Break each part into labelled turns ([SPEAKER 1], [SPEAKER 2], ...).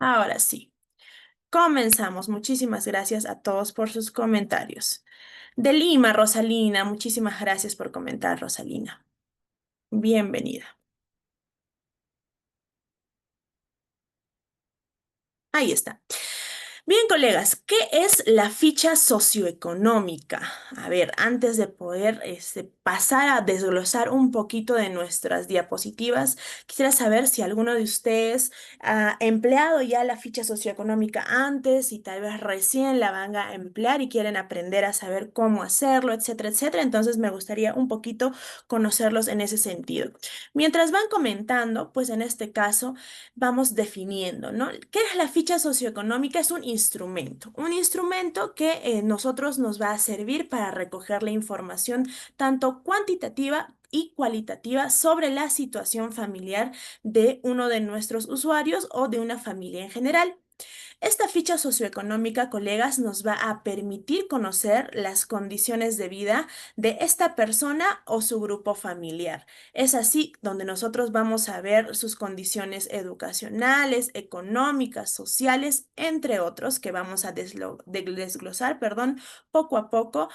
[SPEAKER 1] Ahora sí, comenzamos. Muchísimas gracias a todos por sus comentarios. De Lima, Rosalina, muchísimas gracias por comentar, Rosalina. Bienvenida. Ahí está. Bien, colegas, ¿qué es la ficha socioeconómica? A ver, antes de poder pasar a desglosar un poquito de nuestras diapositivas, quisiera saber si alguno de ustedes ha empleado ya la ficha socioeconómica antes y tal vez recién la van a emplear y quieren aprender a saber cómo hacerlo, etcétera, etcétera. Entonces me gustaría un poquito conocerlos en ese sentido. Mientras van comentando, pues en este caso vamos definiendo, ¿no? ¿Qué es la ficha socioeconómica? Es un instrumento que nosotros nos va a servir para recoger la información tanto cuantitativa y cualitativa sobre la situación familiar de uno de nuestros usuarios o de una familia en general. Esta ficha socioeconómica, colegas, nos va a permitir conocer las condiciones de vida de esta persona o su grupo familiar. Es así donde nosotros vamos a ver sus condiciones educacionales, económicas, sociales, entre otros, que vamos a desglosar, perdón, poco a poco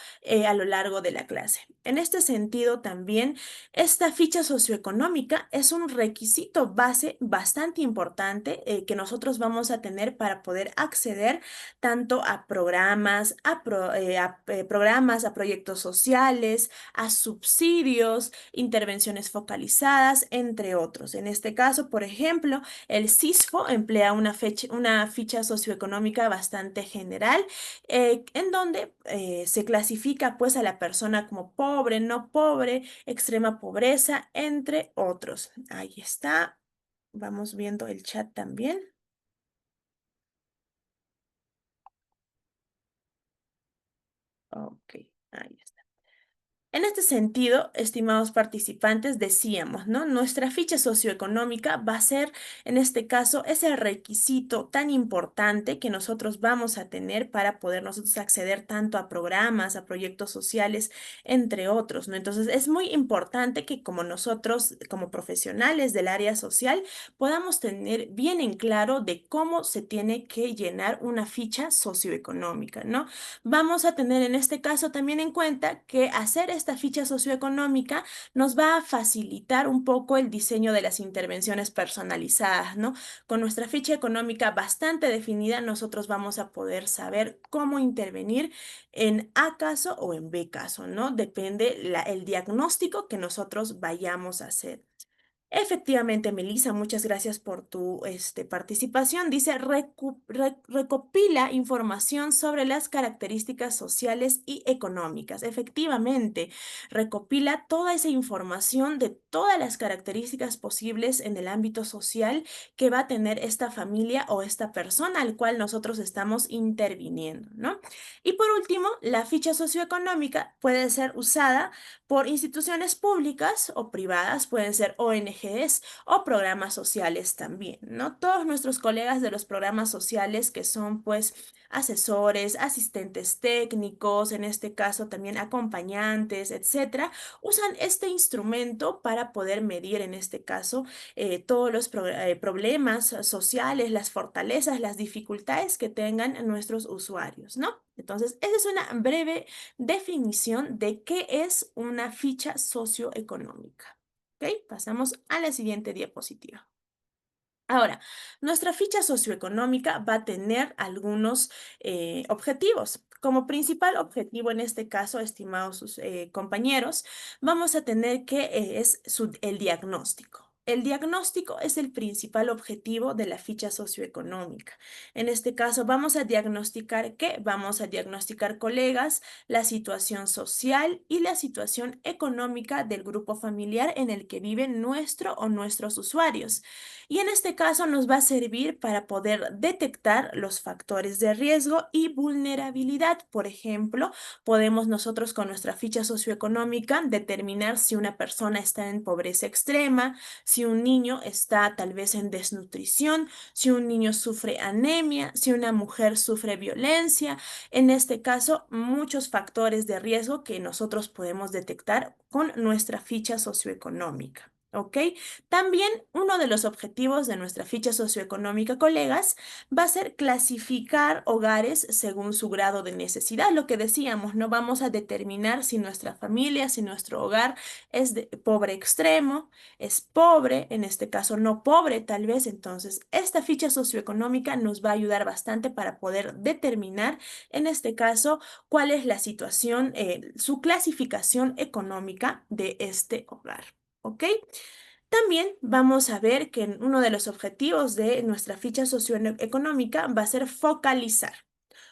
[SPEAKER 1] a lo largo de la clase. En este sentido, también esta ficha socioeconómica es un requisito base bastante importante que nosotros vamos a tener para poder acceder tanto a programas, programas, a proyectos sociales, a subsidios, intervenciones focalizadas, entre otros. En este caso, por ejemplo, el CISFO emplea una ficha socioeconómica bastante general en donde se clasifica pues a la persona como pobre, no pobre, extrema pobreza, entre otros. Ahí está. Vamos viendo el chat también. Ok, ahí está. En este sentido, estimados participantes, decíamos, ¿no? Nuestra ficha socioeconómica va a ser, en este caso, ese requisito tan importante que nosotros vamos a tener para poder nosotros acceder tanto a programas, a proyectos sociales, entre otros, ¿no? Entonces, es muy importante que como nosotros, como profesionales del área social, podamos tener bien en claro de cómo se tiene que llenar una ficha socioeconómica, ¿no? Vamos a tener en este caso también en cuenta que hacer esta ficha socioeconómica nos va a facilitar un poco el diseño de las intervenciones personalizadas, ¿no? Con nuestra ficha económica bastante definida, nosotros vamos a poder saber cómo intervenir en A caso o en B caso, ¿no? Depende el diagnóstico que nosotros vayamos a hacer. Efectivamente, Melissa, muchas gracias por tu participación. Dice, recopila información sobre las características sociales y económicas. Efectivamente, recopila toda esa información de todas las características posibles en el ámbito social que va a tener esta familia o esta persona al cual nosotros estamos interviniendo, ¿no? Y por último, la ficha socioeconómica puede ser usada por instituciones públicas o privadas, pueden ser ONGs o programas sociales también, ¿no? Todos nuestros colegas de los programas sociales que son pues asesores, asistentes técnicos, en este caso también acompañantes, etcétera, usan este instrumento para poder medir en este caso todos los problemas sociales, las fortalezas, las dificultades que tengan nuestros usuarios, ¿no? Entonces, esa es una breve definición de qué es una ficha socioeconómica. ¿Ok? Pasamos a la siguiente diapositiva. Ahora, nuestra ficha socioeconómica va a tener algunos objetivos. Como principal objetivo en este caso, estimados compañeros, vamos a tener que el diagnóstico. El diagnóstico es el principal objetivo de la ficha socioeconómica. En este caso, vamos a diagnosticar qué? Vamos a diagnosticar, colegas, la situación social y la situación económica del grupo familiar en el que viven nuestro o nuestros usuarios. Y en este caso nos va a servir para poder detectar los factores de riesgo y vulnerabilidad. Por ejemplo, podemos nosotros con nuestra ficha socioeconómica determinar si una persona está en pobreza extrema, si un niño está tal vez en desnutrición, si un niño sufre anemia, si una mujer sufre violencia. En este caso, muchos factores de riesgo que nosotros podemos detectar con nuestra ficha socioeconómica. ¿Ok? También uno de los objetivos de nuestra ficha socioeconómica, colegas, va a ser clasificar hogares según su grado de necesidad. Lo que decíamos, no vamos a determinar si nuestra familia, si nuestro hogar es de pobre extremo, es pobre, en este caso no pobre tal vez. Entonces, esta ficha socioeconómica nos va a ayudar bastante para poder determinar, en este caso, cuál es la situación, su clasificación económica de este hogar. ¿Ok? También vamos a ver que uno de los objetivos de nuestra ficha socioeconómica va a ser focalizar.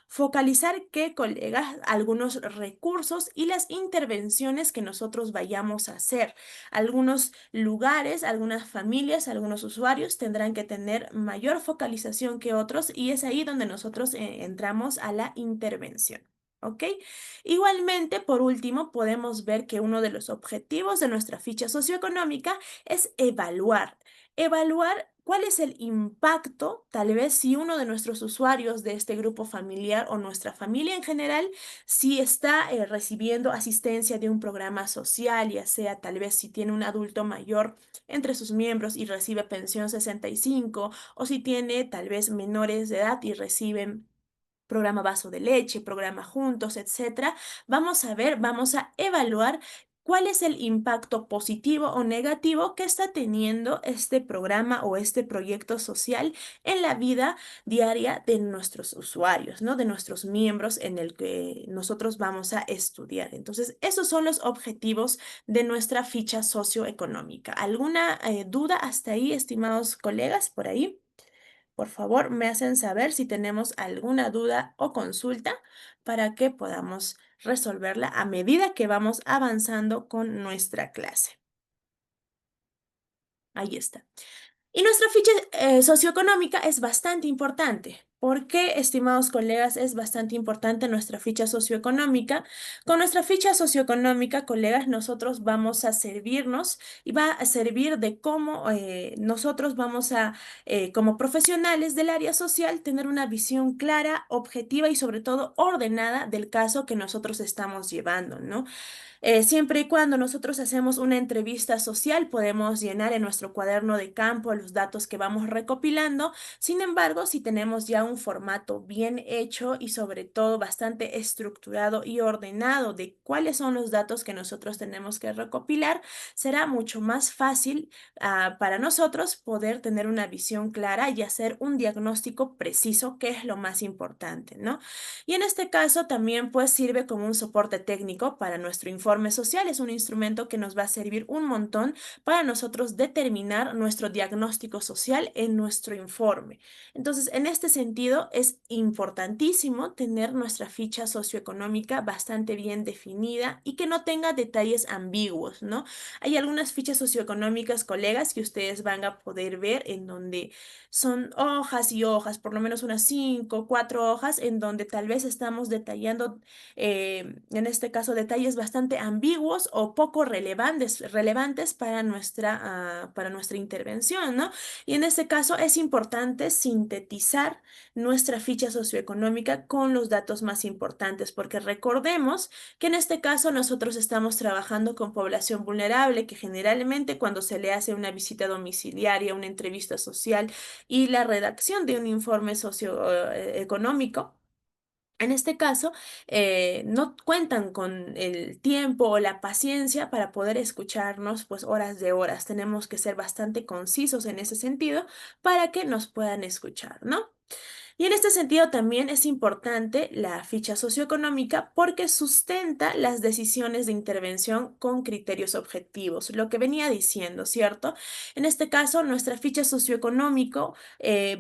[SPEAKER 1] Focalizar, ¿qué, colegas? Algunos recursos y las intervenciones que nosotros vayamos a hacer. Algunos lugares, algunas familias, algunos usuarios tendrán que tener mayor focalización que otros y es ahí donde nosotros entramos a la intervención. ¿Ok? Igualmente, por último, podemos ver que uno de los objetivos de nuestra ficha socioeconómica es evaluar. Evaluar cuál es el impacto, tal vez si uno de nuestros usuarios de este grupo familiar o nuestra familia en general, si está recibiendo asistencia de un programa social, ya sea tal vez si tiene un adulto mayor entre sus miembros y recibe pensión 65, o si tiene tal vez menores de edad y reciben programa Vaso de Leche, programa Juntos, etcétera. Vamos a ver, vamos a evaluar cuál es el impacto positivo o negativo que está teniendo este programa o este proyecto social en la vida diaria de nuestros usuarios, ¿no? De nuestros miembros en el que nosotros vamos a estudiar. Entonces, esos son los objetivos de nuestra ficha socioeconómica. ¿Alguna duda hasta ahí, estimados colegas, por ahí? Por favor, me hacen saber si tenemos alguna duda o consulta para que podamos resolverla a medida que vamos avanzando con nuestra clase. Ahí está. Y nuestra ficha socioeconómica es bastante importante. ¿Por qué, estimados colegas, es bastante importante nuestra ficha socioeconómica? Con nuestra ficha socioeconómica, colegas, nosotros vamos a servirnos y va a servir de cómo nosotros vamos a, como profesionales del área social, tener una visión clara, objetiva y sobre todo ordenada del caso que nosotros estamos llevando, ¿no? Siempre y cuando nosotros hacemos una entrevista social, podemos llenar en nuestro cuaderno de campo los datos que vamos recopilando. Sin embargo, si tenemos ya un formato bien hecho y sobre todo bastante estructurado y ordenado de cuáles son los datos que nosotros tenemos que recopilar, será mucho más fácil para nosotros poder tener una visión clara y hacer un diagnóstico preciso, que es lo más importante, ¿no? Y en este caso también pues sirve como un soporte técnico para nuestro informe social. Es un instrumento que nos va a servir un montón para nosotros determinar nuestro diagnóstico social en nuestro informe. Entonces, en este sentido, es importantísimo tener nuestra ficha socioeconómica bastante bien definida y que no tenga detalles ambiguos, ¿no? Hay algunas fichas socioeconómicas, colegas, que ustedes van a poder ver en donde son hojas y hojas, por lo menos unas 5, 4 hojas, en donde tal vez estamos detallando, en este caso, detalles bastante ambiguos o poco relevantes para nuestra intervención, ¿no? Y en este caso es importante sintetizar nuestra ficha socioeconómica con los datos más importantes, porque recordemos que en este caso nosotros estamos trabajando con población vulnerable, que generalmente cuando se le hace una visita domiciliaria, una entrevista social, y la redacción de un informe socioeconómico. En este caso, no cuentan con el tiempo o la paciencia para poder escucharnos pues horas de horas. Tenemos que ser bastante concisos en ese sentido para que nos puedan escuchar, ¿no? Y en este sentido también es importante la ficha socioeconómica porque sustenta las decisiones de intervención con criterios objetivos, lo que venía diciendo, ¿cierto? En este caso, nuestra ficha socioeconómico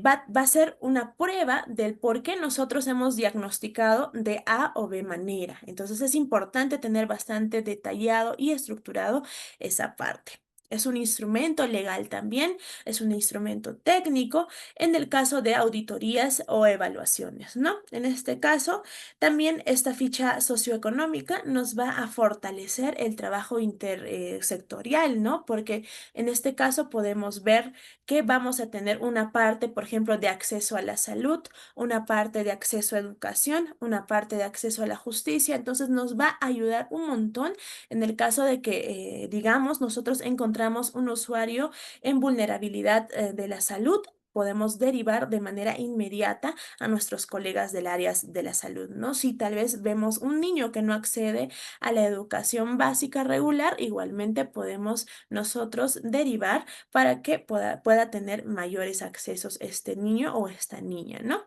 [SPEAKER 1] va a ser una prueba del por qué nosotros hemos diagnosticado de A o B manera. Entonces es importante tener bastante detallado y estructurado esa parte. Es un instrumento legal también, es un instrumento técnico en el caso de auditorías o evaluaciones, ¿no? En este caso, también esta ficha socioeconómica nos va a fortalecer el trabajo intersectorial, ¿no? Porque en este caso podemos ver que vamos a tener una parte, por ejemplo, de acceso a la salud, una parte de acceso a educación, una parte de acceso a la justicia. Entonces nos va a ayudar un montón en el caso de que, digamos, nosotros encontremos encontramos un usuario en vulnerabilidad de la salud, podemos derivar de manera inmediata a nuestros colegas del área de la salud, ¿no? Si tal vez vemos un niño que no accede a la educación básica regular, igualmente podemos nosotros derivar para que pueda tener mayores accesos este niño o esta niña, ¿no?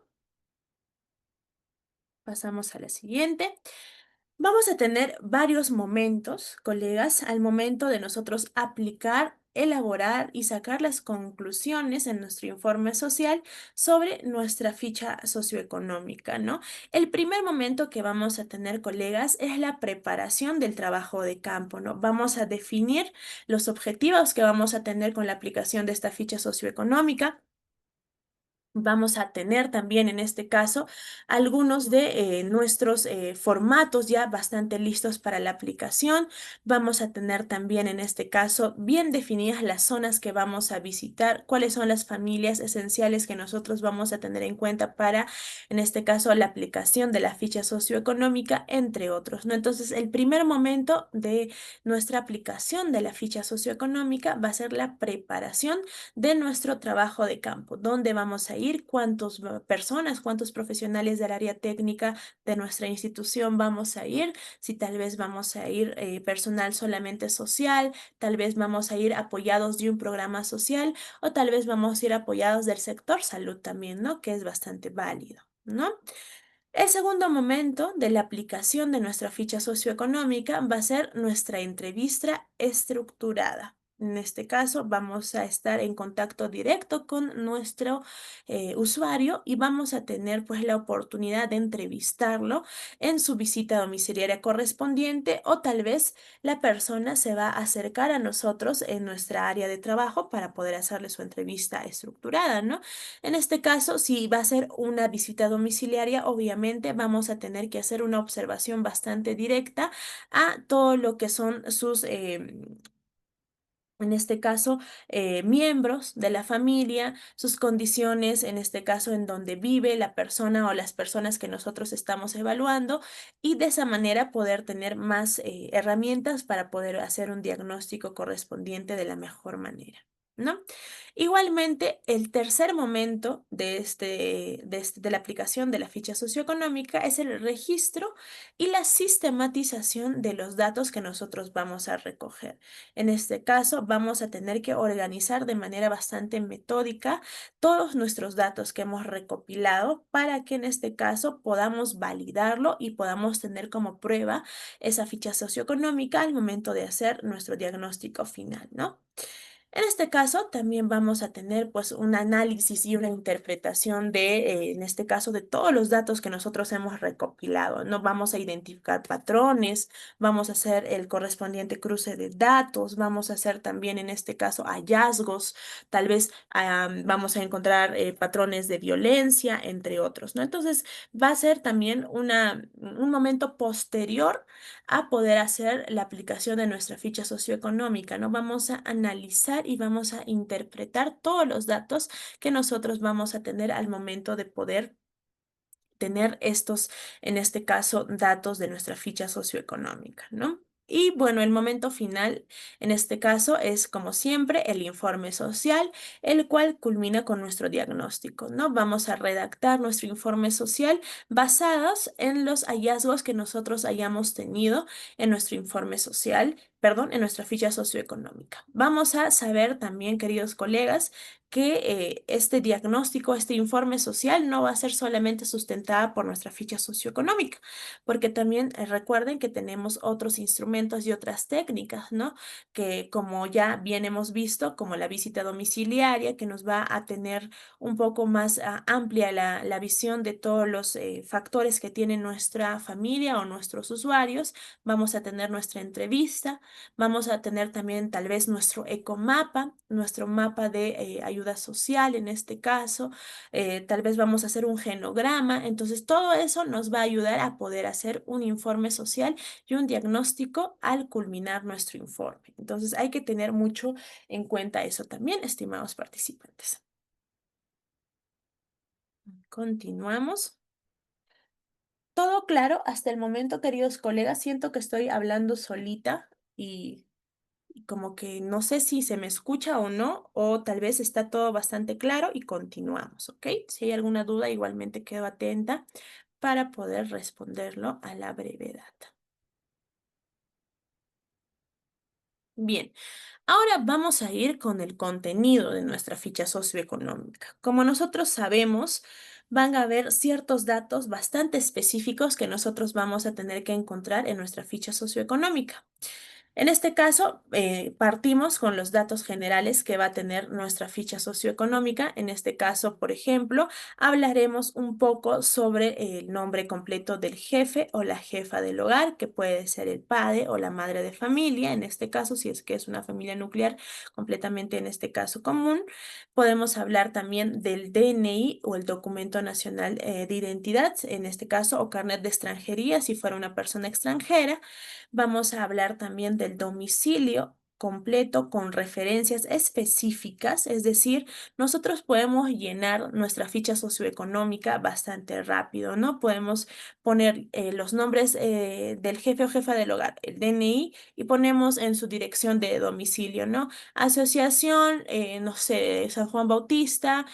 [SPEAKER 1] Pasamos a la siguiente. Vamos a tener varios momentos, colegas, al momento de nosotros aplicar, elaborar y sacar las conclusiones en nuestro informe social sobre nuestra ficha socioeconómica, ¿no? El primer momento que vamos a tener, colegas, es la preparación del trabajo de campo, ¿no? Vamos a definir los objetivos que vamos a tener con la aplicación de esta ficha socioeconómica. Vamos a tener también en este caso algunos de nuestros formatos ya bastante listos para la aplicación. Vamos a tener también en este caso bien definidas las zonas que vamos a visitar, cuáles son las familias esenciales que nosotros vamos a tener en cuenta para, en este caso, la aplicación de la ficha socioeconómica, entre otros, ¿no? Entonces, el primer momento de nuestra aplicación de la ficha socioeconómica va a ser la preparación de nuestro trabajo de campo, dónde vamos a ir, cuántas personas, cuántos profesionales del área técnica de nuestra institución vamos a ir, si tal vez vamos a ir personal solamente social, tal vez vamos a ir apoyados de un programa social o tal vez vamos a ir apoyados del sector salud también, ¿no? Que es bastante válido, ¿no? El segundo momento de la aplicación de nuestra ficha socioeconómica va a ser nuestra entrevista estructurada. En este caso, vamos a estar en contacto directo con nuestro usuario y vamos a tener pues la oportunidad de entrevistarlo en su visita domiciliaria correspondiente o tal vez la persona se va a acercar a nosotros en nuestra área de trabajo para poder hacerle su entrevista estructurada, ¿no? En este caso, si va a ser una visita domiciliaria, obviamente vamos a tener que hacer una observación bastante directa a todo lo que son sus, en este caso, miembros de la familia, sus condiciones, en este caso, en donde vive la persona o las personas que nosotros estamos evaluando, y de esa manera poder tener más herramientas para poder hacer un diagnóstico correspondiente de la mejor manera, ¿no? Igualmente, el tercer momento de la aplicación de la ficha socioeconómica es el registro y la sistematización de los datos que nosotros vamos a recoger. En este caso, vamos a tener que organizar de manera bastante metódica todos nuestros datos que hemos recopilado para que en este caso podamos validarlo y podamos tener como prueba esa ficha socioeconómica al momento de hacer nuestro diagnóstico final, ¿no? En este caso, también vamos a tener pues un análisis y una interpretación en este caso, de todos los datos que nosotros hemos recopilado, ¿no? Vamos a identificar patrones, vamos a hacer el correspondiente cruce de datos, vamos a hacer también en este caso hallazgos, tal vez vamos a encontrar patrones de violencia, entre otros, ¿no? Entonces, va a ser también un momento posterior a poder hacer la aplicación de nuestra ficha socioeconómica, ¿no? Vamos a analizar y vamos a interpretar todos los datos que nosotros vamos a tener al momento de poder tener estos, en este caso, datos de nuestra ficha socioeconómica, ¿no? Y bueno, el momento final en este caso es, como siempre, el informe social, el cual culmina con nuestro diagnóstico, ¿no? Vamos a redactar nuestro informe social basados en los hallazgos que nosotros hayamos tenido en nuestro informe social, perdón, en nuestra ficha socioeconómica. Vamos a saber también, queridos colegas, que este diagnóstico, este informe social no va a ser solamente sustentada por nuestra ficha socioeconómica, porque también recuerden que tenemos otros instrumentos y otras técnicas, ¿no? Que como ya bien hemos visto, como la visita domiciliaria, que nos va a tener un poco más amplia la visión de todos los factores que tiene nuestra familia o nuestros usuarios. Vamos a tener nuestra entrevista, vamos a tener también tal vez nuestro ecomapa, nuestro mapa de ayuda social en este caso, tal vez vamos a hacer un genograma, entonces todo eso nos va a ayudar a poder hacer un informe social y un diagnóstico al culminar nuestro informe. Entonces hay que tener mucho en cuenta eso también, estimados participantes. Continuamos. Todo claro hasta el momento, queridos colegas. Siento que estoy hablando solita y Como que no sé si se me escucha o no, o tal vez está todo bastante claro y continuamos, ¿ok? Si hay alguna duda, igualmente quedo atenta para poder responderlo a la brevedad. Bien, ahora vamos a ir con el contenido de nuestra ficha socioeconómica. Como nosotros sabemos, van a haber ciertos datos bastante específicos que nosotros vamos a tener que encontrar en nuestra ficha socioeconómica. En este caso, partimos con los datos generales que va a tener nuestra ficha socioeconómica. En este caso, por ejemplo, hablaremos un poco sobre el nombre completo del jefe o la jefa del hogar, que puede ser el padre o la madre de familia. En este caso, si es que es una familia nuclear, completamente en este caso común. Podemos hablar también del DNI o el documento nacional de identidad, en este caso, o carnet de extranjería, si fuera una persona extranjera. Vamos a hablar también del domicilio completo con referencias específicas, es decir, nosotros podemos llenar nuestra ficha socioeconómica bastante rápido, ¿no? Podemos poner los nombres del jefe o jefa del hogar, el DNI, y ponemos en su dirección de domicilio, ¿no? Asociación, no sé, San Juan Bautista,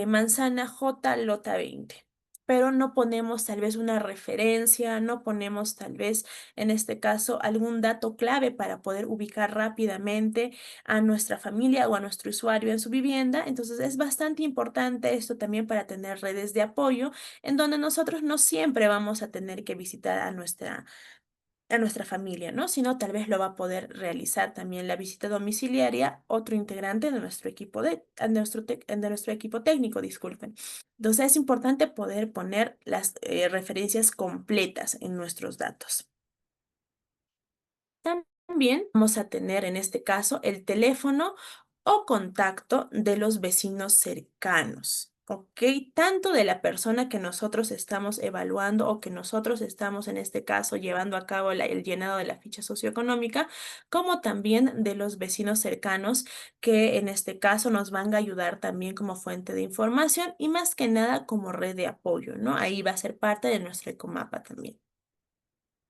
[SPEAKER 1] Manzana J, Lota 20. Pero no ponemos tal vez una referencia, no ponemos tal vez en este caso, algún dato clave para poder ubicar rápidamente a nuestra familia o a nuestro usuario en su vivienda. Entonces, es bastante importante esto también para tener redes de apoyo en donde nosotros no siempre vamos a tener que visitar a nuestra familia, ¿no? Sino tal vez lo va a poder realizar también la visita domiciliaria otro integrante de nuestro equipo de nuestro equipo técnico, disculpen. Entonces es importante poder poner las referencias completas en nuestros datos. También vamos a tener en este caso el teléfono o contacto de los vecinos cercanos, ¿ok? Tanto de la persona que nosotros estamos evaluando o que nosotros estamos en este caso llevando a cabo el llenado de la ficha socioeconómica, como también de los vecinos cercanos que en este caso nos van a ayudar también como fuente de información y más que nada como red de apoyo, ¿no? Ahí va a ser parte de nuestro Ecomapa también.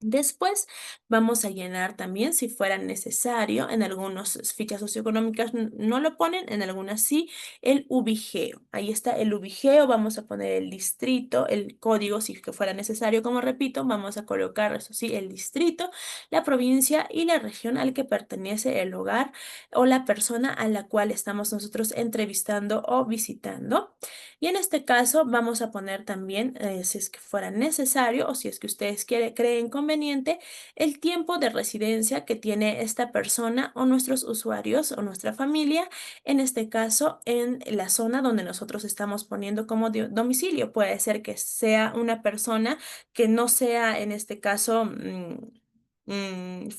[SPEAKER 1] Después vamos a llenar también, si fuera necesario, en algunas fichas socioeconómicas no lo ponen, en algunas sí, el ubigeo. Ahí está el ubigeo, vamos a poner el distrito, el código, si es que fuera necesario, como repito, vamos a colocar, eso sí, el distrito, la provincia y la región al que pertenece el hogar o la persona a la cual estamos nosotros entrevistando o visitando. Y en este caso vamos a poner también, si es que fuera necesario o si es que ustedes creen conveniente, el tiempo de residencia que tiene esta persona o nuestros usuarios o nuestra familia, en este caso en la zona donde nosotros estamos poniendo como domicilio. Puede ser que sea una persona que no sea en este caso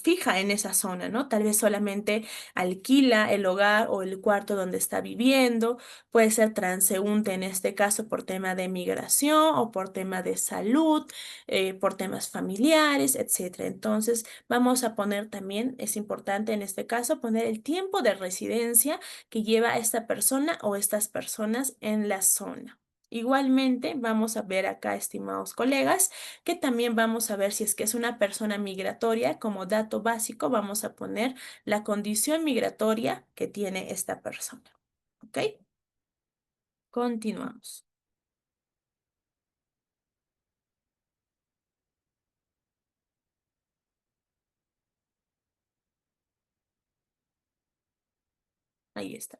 [SPEAKER 1] fija en esa zona, ¿no? Tal vez solamente alquila el hogar o el cuarto donde está viviendo. Puede ser transeúnte en este caso por tema de migración o por tema de salud, por temas familiares, etcétera. Entonces, vamos a poner también, es importante en este caso, poner el tiempo de residencia que lleva esta persona o estas personas en la zona. Igualmente, vamos a ver acá, estimados colegas, que también vamos a ver si es que es una persona migratoria. Como dato básico, vamos a poner la condición migratoria que tiene esta persona. ¿Ok? Continuamos. Ahí está.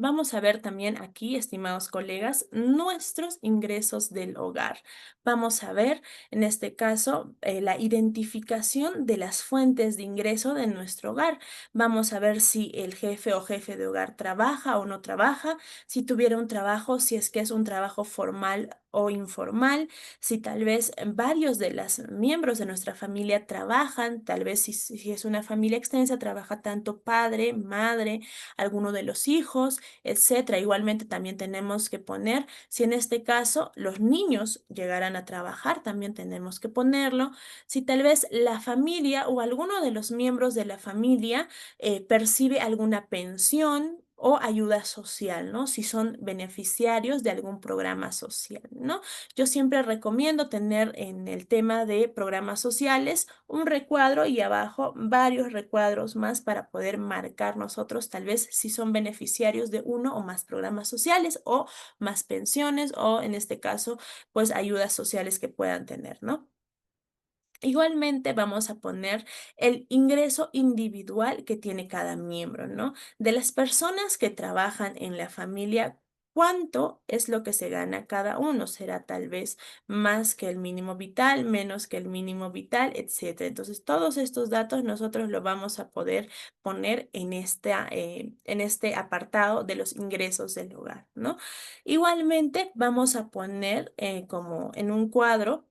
[SPEAKER 1] Vamos a ver también aquí, estimados colegas, nuestros ingresos del hogar. Vamos a ver, en este caso, la identificación de las fuentes de ingreso de nuestro hogar. Vamos a ver si el jefe o jefe de hogar trabaja o no trabaja, si tuviera un trabajo, si es que es un trabajo formal o informal, si tal vez varios de los miembros de nuestra familia trabajan, tal vez si es una familia extensa, trabaja tanto padre, madre, alguno de los hijos, etcétera. Igualmente también tenemos que poner, si en este caso los niños llegaran a trabajar, también tenemos que ponerlo. Si tal vez la familia o alguno de los miembros de la familia percibe alguna pensión o ayuda social, ¿no? Si son beneficiarios de algún programa social, ¿no? Yo siempre recomiendo tener en el tema de programas sociales un recuadro y abajo varios recuadros más para poder marcar nosotros tal vez si son beneficiarios de uno o más programas sociales o más pensiones o en este caso pues ayudas sociales que puedan tener, ¿no? Igualmente vamos a poner el ingreso individual que tiene cada miembro, ¿no? De las personas que trabajan en la familia, ¿cuánto es lo que se gana cada uno? Será tal vez más que el mínimo vital, menos que el mínimo vital, etcétera. Entonces, todos estos datos nosotros lo vamos a poder poner en este apartado de los ingresos del hogar, ¿no? Igualmente, vamos a poner como en un cuadro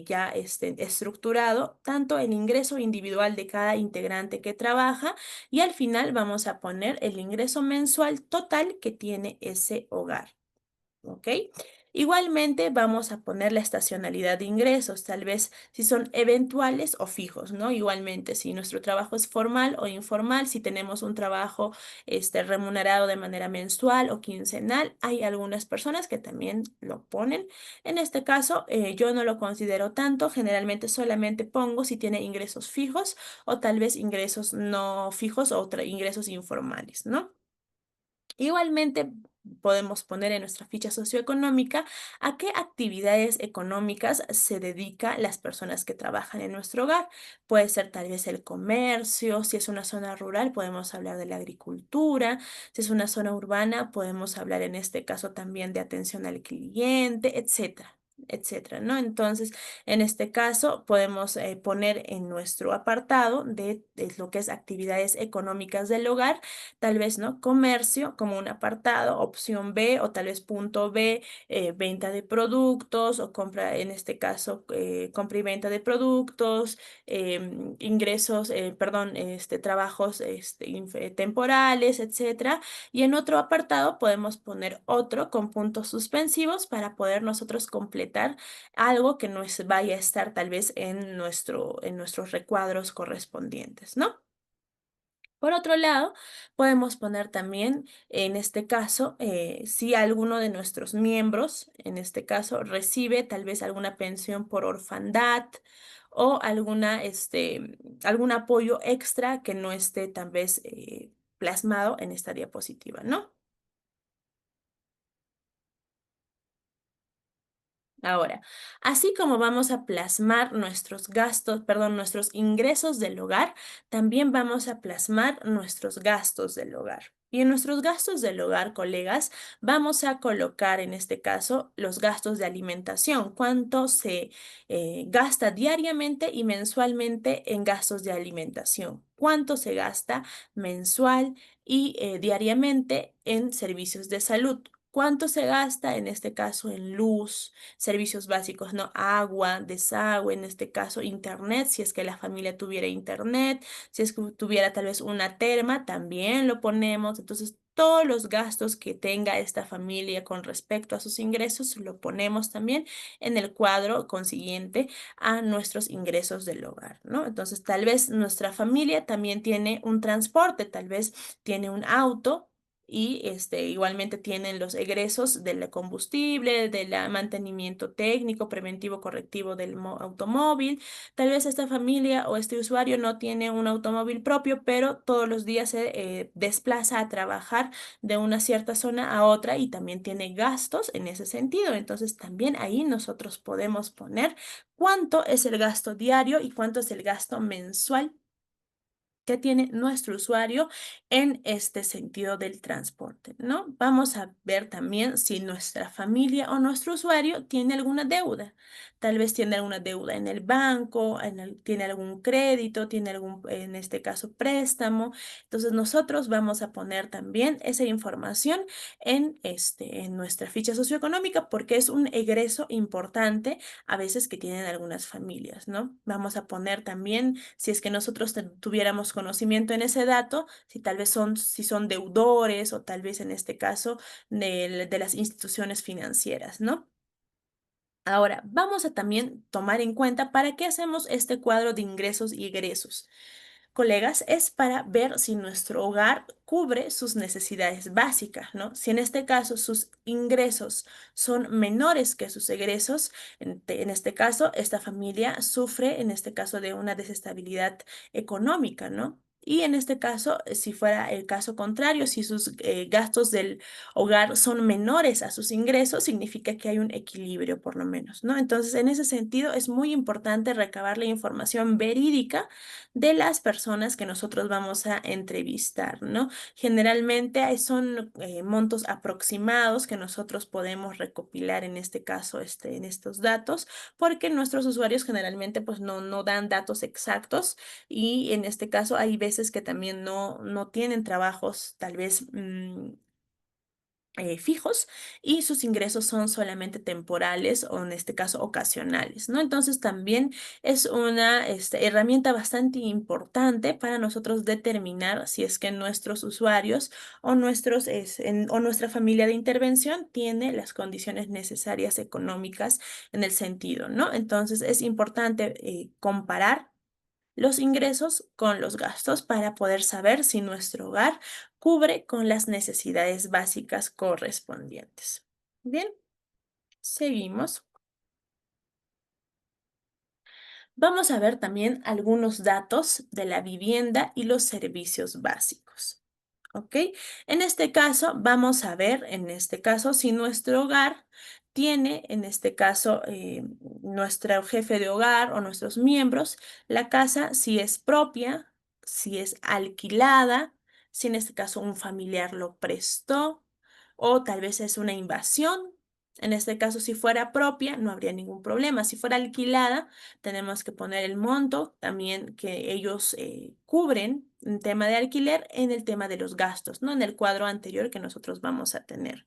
[SPEAKER 1] ya estructurado tanto el ingreso individual de cada integrante que trabaja y al final vamos a poner el ingreso mensual total que tiene ese hogar. ¿Ok? Igualmente vamos a poner la estacionalidad de ingresos, tal vez si son eventuales o fijos, ¿no? Igualmente, si nuestro trabajo es formal o informal, si tenemos un trabajo remunerado de manera mensual o quincenal, hay algunas personas que también lo ponen. En este caso, yo no lo considero tanto, generalmente solamente pongo si tiene ingresos fijos o tal vez ingresos no fijos o ingresos informales, ¿no? Igualmente, podemos poner en nuestra ficha socioeconómica a qué actividades económicas se dedican las personas que trabajan en nuestro hogar. Puede ser tal vez el comercio, si es una zona rural, podemos hablar de la agricultura, si es una zona urbana, podemos hablar en este caso también de atención al cliente, etcétera. Etcétera, ¿no? Entonces, en este caso, podemos poner en nuestro apartado de lo que es actividades económicas del hogar tal vez, ¿no? Comercio como un apartado, opción B o tal vez punto B, venta de productos o compra, en este caso, compra y venta de productos, ingresos, perdón, trabajos temporales, etcétera. Y en otro apartado podemos poner otro con puntos suspensivos para poder nosotros completar algo que nos vaya a estar tal vez en nuestros recuadros correspondientes, ¿no? Por otro lado, podemos poner también, en este caso, si alguno de nuestros miembros, en este caso, recibe tal vez alguna pensión por orfandad o algún apoyo extra que no esté tal vez plasmado en esta diapositiva, ¿no? Ahora, así como vamos a plasmar nuestros gastos, perdón, nuestros ingresos del hogar, también vamos a plasmar nuestros gastos del hogar. Y en nuestros gastos del hogar, colegas, vamos a colocar en este caso los gastos de alimentación, cuánto se gasta diariamente y mensualmente en gastos de alimentación, cuánto se gasta mensual y diariamente en servicios de salud. ¿Cuánto se gasta en este caso en luz, servicios básicos, ¿no? Agua, desagüe, en este caso internet, si es que la familia tuviera internet, si es que tuviera tal vez una terma, también lo ponemos. Entonces, todos los gastos que tenga esta familia con respecto a sus ingresos, lo ponemos también en el cuadro consiguiente a nuestros ingresos del hogar, ¿no? Entonces, tal vez nuestra familia también tiene un transporte, tal vez tiene un auto y igualmente tienen los egresos del combustible, del mantenimiento técnico, preventivo, correctivo del automóvil. Tal vez esta familia o este usuario no tiene un automóvil propio, pero todos los días se desplaza a trabajar de una cierta zona a otra y también tiene gastos en ese sentido. Entonces también ahí nosotros podemos poner cuánto es el gasto diario y cuánto es el gasto mensual que tiene nuestro usuario en este sentido del transporte, ¿no? Vamos a ver también si nuestra familia o nuestro usuario tiene alguna deuda. Tal vez tiene alguna deuda en el banco, tiene algún crédito, tiene algún, en este caso, préstamo. Entonces nosotros vamos a poner también esa información en nuestra ficha socioeconómica porque es un egreso importante a veces que tienen algunas familias, ¿no? Vamos a poner también, si es que nosotros tuviéramos conocimiento en ese dato, si tal vez si son deudores o tal vez en este caso de las instituciones financieras, ¿no? Ahora, vamos a también tomar en cuenta para qué hacemos este cuadro de ingresos y egresos. colegas, es para ver si nuestro hogar cubre sus necesidades básicas, ¿no? Si en este caso sus ingresos son menores que sus egresos, en este caso, esta familia sufre, en este caso, de una desestabilidad económica, ¿no? Y en este caso, si fuera el caso contrario, si sus gastos del hogar son menores a sus ingresos, significa que hay un equilibrio por lo menos, ¿no? Entonces, en ese sentido, es muy importante recabar la información verídica de las personas que nosotros vamos a entrevistar, ¿no? Generalmente son montos aproximados que nosotros podemos recopilar en este caso, en estos datos, porque nuestros usuarios generalmente pues no dan datos exactos y en este caso hay veces que también no tienen trabajos tal vez fijos y sus ingresos son solamente temporales o en este caso ocasionales, ¿no? Entonces también es una herramienta bastante importante para nosotros determinar si es que nuestros usuarios o, o nuestra familia de intervención tiene las condiciones necesarias económicas en el sentido, ¿no? Entonces es importante comparar los ingresos con los gastos para poder saber si nuestro hogar cubre con las necesidades básicas correspondientes. Bien, seguimos. Vamos a ver también algunos datos de la vivienda y los servicios básicos. ¿Ok? En este caso, vamos a ver, en este caso, si nuestro hogar tiene, en este caso, nuestro jefe de hogar o nuestros miembros, la casa si es propia, si es alquilada, si en este caso un familiar lo prestó o tal vez es una invasión. En este caso, si fuera propia, no habría ningún problema. Si fuera alquilada, tenemos que poner el monto también que ellos cubren en tema de alquiler en el tema de los gastos, ¿no? En el cuadro anterior que nosotros vamos a tener.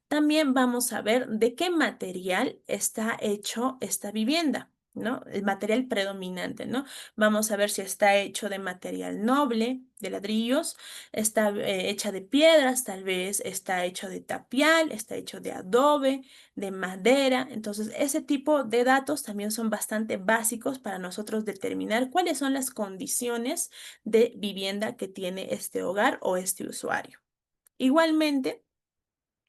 [SPEAKER 1] También vamos a ver de qué material está hecho esta vivienda, ¿no? El material predominante, ¿no? Vamos a ver si está hecho de material noble, de ladrillos, está hecha de piedras, tal vez está hecho de tapial, está hecho de adobe, de madera. Entonces, ese tipo de datos también son bastante básicos para nosotros determinar cuáles son las condiciones de vivienda que tiene este hogar o este usuario. Igualmente,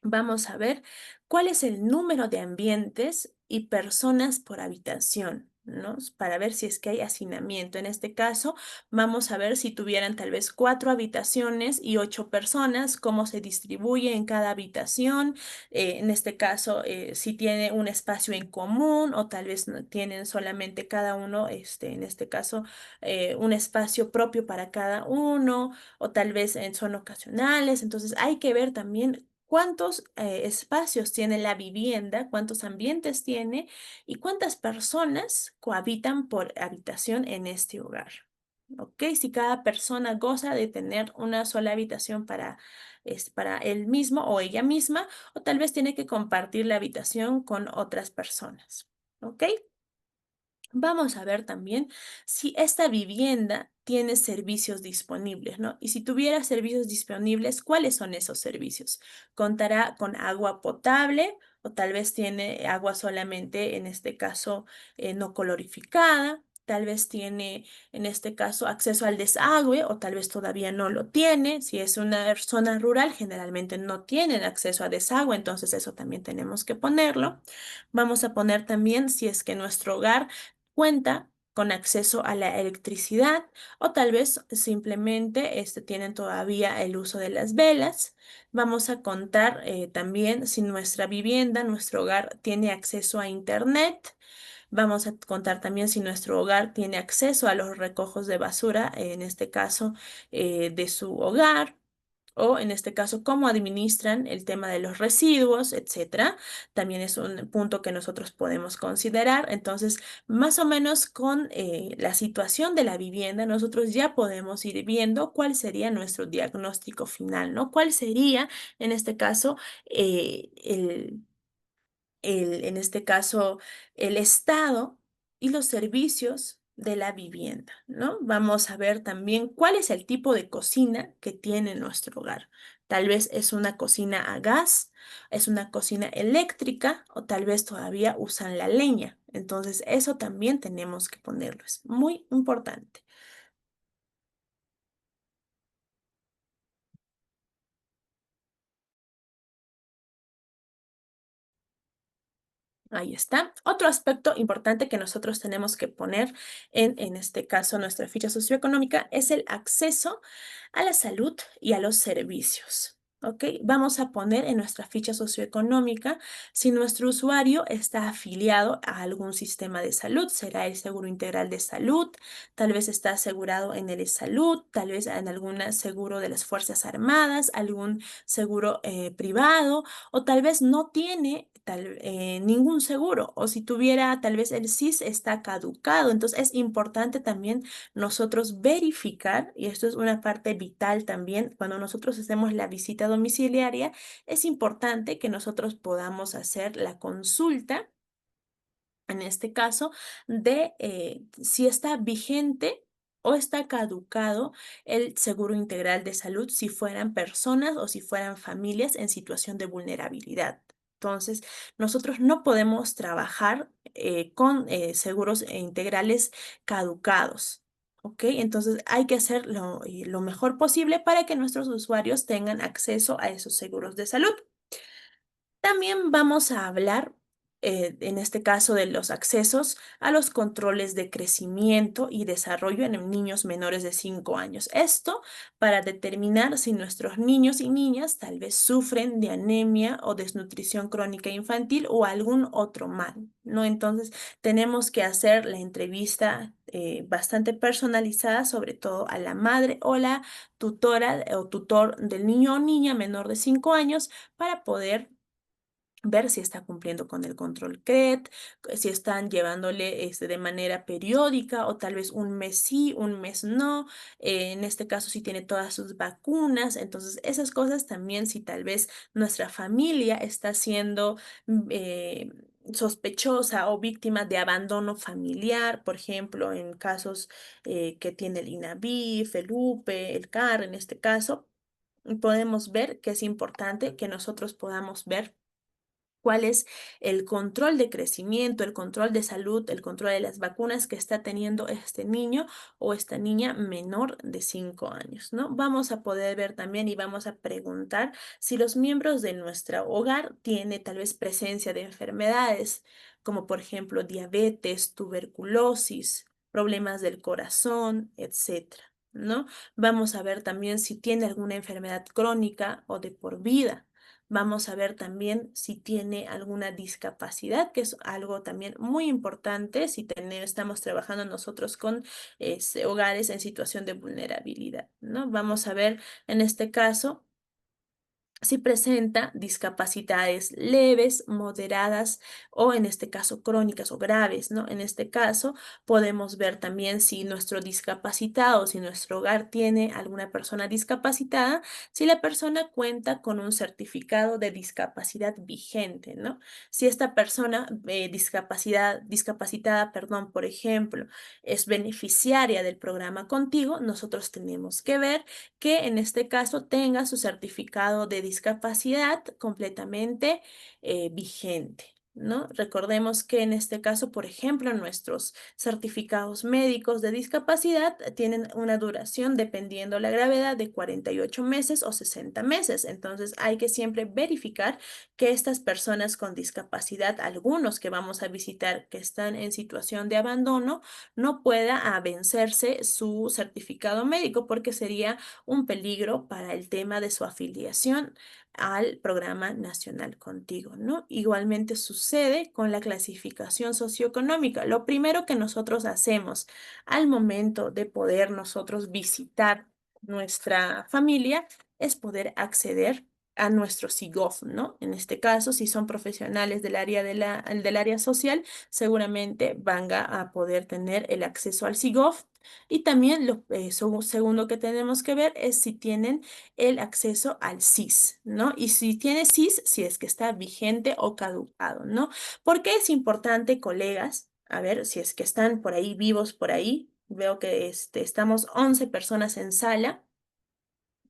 [SPEAKER 1] vamos a ver cuál es el número de ambientes y personas por habitación, ¿no? Para ver si es que hay hacinamiento. En este caso, vamos a ver si tuvieran tal vez 4 habitaciones y 8 personas, cómo se distribuye en cada habitación. En este caso, si tiene un espacio en común o tal vez no tienen solamente cada uno, en este caso, un espacio propio para cada uno o tal vez son ocasionales. Entonces, hay que ver también cuántos espacios tiene la vivienda, cuántos ambientes tiene y cuántas personas cohabitan por habitación en este hogar. ¿Ok? Si cada persona goza de tener una sola habitación para él mismo o ella misma, o tal vez tiene que compartir la habitación con otras personas. ¿Ok? Vamos a ver también si esta vivienda tiene servicios disponibles, ¿no? Y si tuviera servicios disponibles, ¿cuáles son esos servicios? ¿Contará con agua potable o tal vez tiene agua solamente, en este caso, no colorificada? Tal vez tiene, en este caso, acceso al desagüe o tal vez todavía no lo tiene. Si es una zona rural, generalmente no tienen acceso a desagüe, entonces eso también tenemos que ponerlo. Vamos a poner también si es que nuestro hogar cuenta con acceso a la electricidad o tal vez simplemente tienen todavía el uso de las velas. Vamos a contar también si nuestra vivienda, nuestro hogar tiene acceso a internet. Vamos a contar también si nuestro hogar tiene acceso a los recojos de basura, en este caso de su hogar o en este caso cómo administran el tema de los residuos, etcétera. También es un punto que nosotros podemos considerar. Entonces, más o menos con la situación de la vivienda, nosotros ya podemos ir viendo cuál sería nuestro diagnóstico final, ¿no? ¿Cuál sería, en este caso, en este caso, el estado y los servicios de la vivienda, ¿no? Vamos a ver también cuál es el tipo de cocina que tiene nuestro hogar. Tal vez es una cocina a gas, es una cocina eléctrica o tal vez todavía usan la leña. Entonces, eso también tenemos que ponerlo. Es muy importante. Ahí está. Otro aspecto importante que nosotros tenemos que poner en este caso, nuestra ficha socioeconómica es el acceso a la salud y a los servicios. ¿Ok? Vamos a poner en nuestra ficha socioeconómica si nuestro usuario está afiliado a algún sistema de salud, será el Seguro Integral de Salud, tal vez está asegurado en el Salud, tal vez en algún seguro de las Fuerzas Armadas, algún seguro privado o tal vez no tiene ningún seguro o si tuviera tal vez el SIS está caducado. Entonces es importante también nosotros verificar, y esto es una parte vital también, cuando nosotros hacemos la visita domiciliaria, es importante que nosotros podamos hacer la consulta en este caso, de si está vigente o está caducado el seguro integral de salud si fueran personas o si fueran familias en situación de vulnerabilidad. Entonces, nosotros no podemos trabajar con seguros integrales caducados. ¿Ok? Entonces hay que hacer lo mejor posible para que nuestros usuarios tengan acceso a esos seguros de salud. También vamos a hablar, en este caso, de los accesos a los controles de crecimiento y desarrollo en niños menores de 5 años. Esto para determinar si nuestros niños y niñas tal vez sufren de anemia o desnutrición crónica infantil o algún otro mal, ¿no? Entonces, tenemos que hacer la entrevista bastante personalizada, sobre todo a la madre o la tutora o tutor del niño o niña menor de 5 años para poder ver si está cumpliendo con el control CRET, si están llevándole de manera periódica o tal vez un mes sí, un mes no. En este caso, si tiene todas sus vacunas. Entonces, esas cosas también, si tal vez nuestra familia está siendo sospechosa o víctima de abandono familiar, por ejemplo, en casos que tiene el INAVIF, el UPE, el CAR, en este caso, podemos ver que es importante que nosotros podamos ver cuál es el control de crecimiento, el control de salud, el control de las vacunas que está teniendo este niño o esta niña menor de 5 años, ¿no? Vamos a poder ver también y vamos a preguntar si los miembros de nuestro hogar tienen tal vez presencia de enfermedades, como por ejemplo diabetes, tuberculosis, problemas del corazón, etcétera, ¿no? Vamos a ver también si tiene alguna enfermedad crónica o de por vida. Vamos a ver también si tiene alguna discapacidad, que es algo también muy importante si estamos trabajando nosotros con hogares en situación de vulnerabilidad, ¿no? Vamos a ver en este caso si presenta discapacidades leves, moderadas o en este caso crónicas o graves, ¿no? En este caso podemos ver también si nuestro discapacitado, si nuestro hogar tiene alguna persona discapacitada, si la persona cuenta con un certificado de discapacidad vigente, ¿no? Si esta persona discapacitada, perdón, por ejemplo, es beneficiaria del programa Contigo, nosotros tenemos que ver que en este caso tenga su certificado de discapacidad completamente vigente, ¿no? Recordemos que en este caso, por ejemplo, nuestros certificados médicos de discapacidad tienen una duración, dependiendo la gravedad, de 48 meses o 60 meses. Entonces, hay que siempre verificar que estas personas con discapacidad, algunos que vamos a visitar que están en situación de abandono, no pueda vencerse su certificado médico porque sería un peligro para el tema de su afiliación al programa nacional Contigo, ¿no? Igualmente sucede con la clasificación socioeconómica. Lo primero que nosotros hacemos al momento de poder nosotros visitar nuestra familia es poder acceder a nuestro SIGOF, ¿no? En este caso, si son profesionales del área del área social, seguramente van a poder tener el acceso al SIGOF y también lo segundo que tenemos que ver es si tienen el acceso al SIS, ¿no? Y si tiene SIS, si es que está vigente o caducado, ¿no? ¿Por qué es importante, colegas? A ver, si es que están por ahí vivos por ahí. Veo que estamos 11 personas en sala.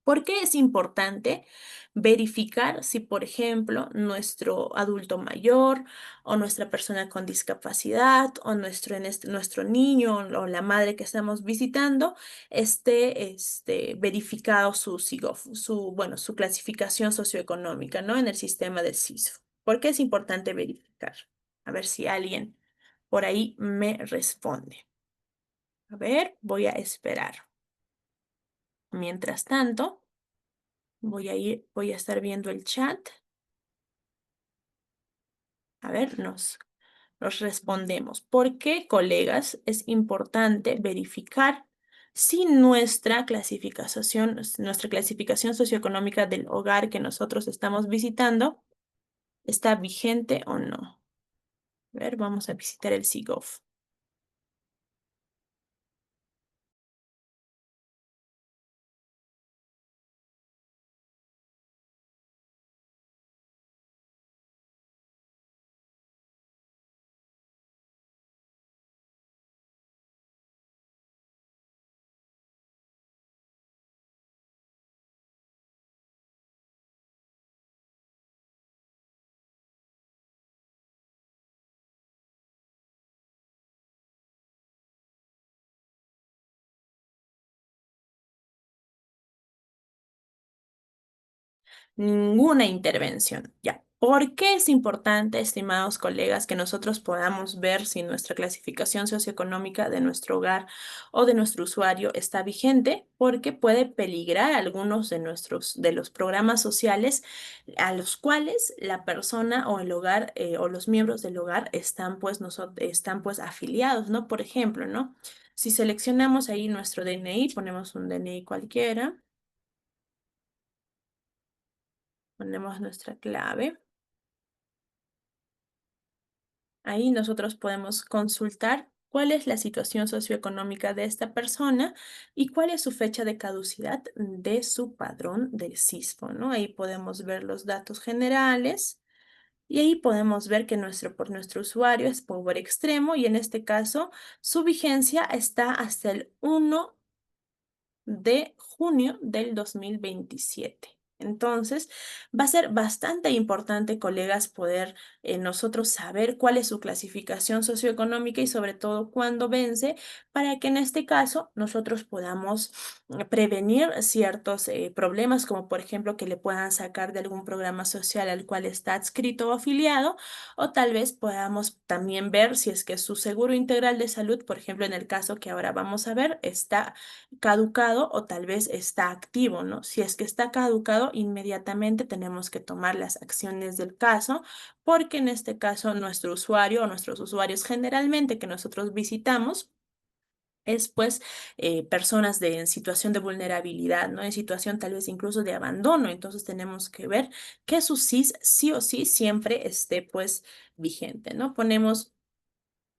[SPEAKER 1] ¿Por qué es importante verificar si, por ejemplo, nuestro adulto mayor o nuestra persona con discapacidad o nuestro niño o la madre que estamos visitando esté verificado su SIGOF, bueno, su clasificación socioeconómica, ¿no? En el sistema del SISO? ¿Por qué es importante verificar? A ver si alguien por ahí me responde. A ver, voy a esperar. Mientras tanto, voy a estar viendo el chat. A ver, nos respondemos. ¿Por qué, colegas, es importante verificar si nuestra clasificación socioeconómica del hogar que nosotros estamos visitando está vigente o no? A ver, vamos a visitar el SIGOV. Ninguna intervención. Ya. ¿Por qué es importante, estimados colegas, que nosotros podamos ver si nuestra clasificación socioeconómica de nuestro hogar o de nuestro usuario está vigente? Porque puede peligrar algunos de los programas sociales a los cuales la persona o el hogar o los miembros del hogar están pues afiliados, ¿no? Por ejemplo, ¿no? Si seleccionamos ahí nuestro DNI, ponemos un DNI cualquiera, ponemos nuestra clave. Ahí nosotros podemos consultar cuál es la situación socioeconómica de esta persona y cuál es su fecha de caducidad de su padrón del CISPO, ¿no? Ahí podemos ver los datos generales y ahí podemos ver que por nuestro usuario es pobre extremo y en este caso su vigencia está hasta el 1 de junio del 2027. Entonces, va a ser bastante importante, colegas, poder nosotros saber cuál es su clasificación socioeconómica y sobre todo cuándo vence, para que en este caso nosotros podamos prevenir ciertos problemas, como por ejemplo que le puedan sacar de algún programa social al cual está adscrito o afiliado, o tal vez podamos también ver si es que su seguro integral de salud, por ejemplo, en el caso que ahora vamos a ver, está caducado o tal vez está activo, ¿no? Si es que está caducado, inmediatamente tenemos que tomar las acciones del caso, porque en este caso nuestro usuario o nuestros usuarios generalmente que nosotros visitamos es pues personas en situación de vulnerabilidad, ¿no? En situación tal vez incluso de abandono. Entonces tenemos que ver que su SIS sí o sí siempre esté pues vigente, ¿no? Ponemos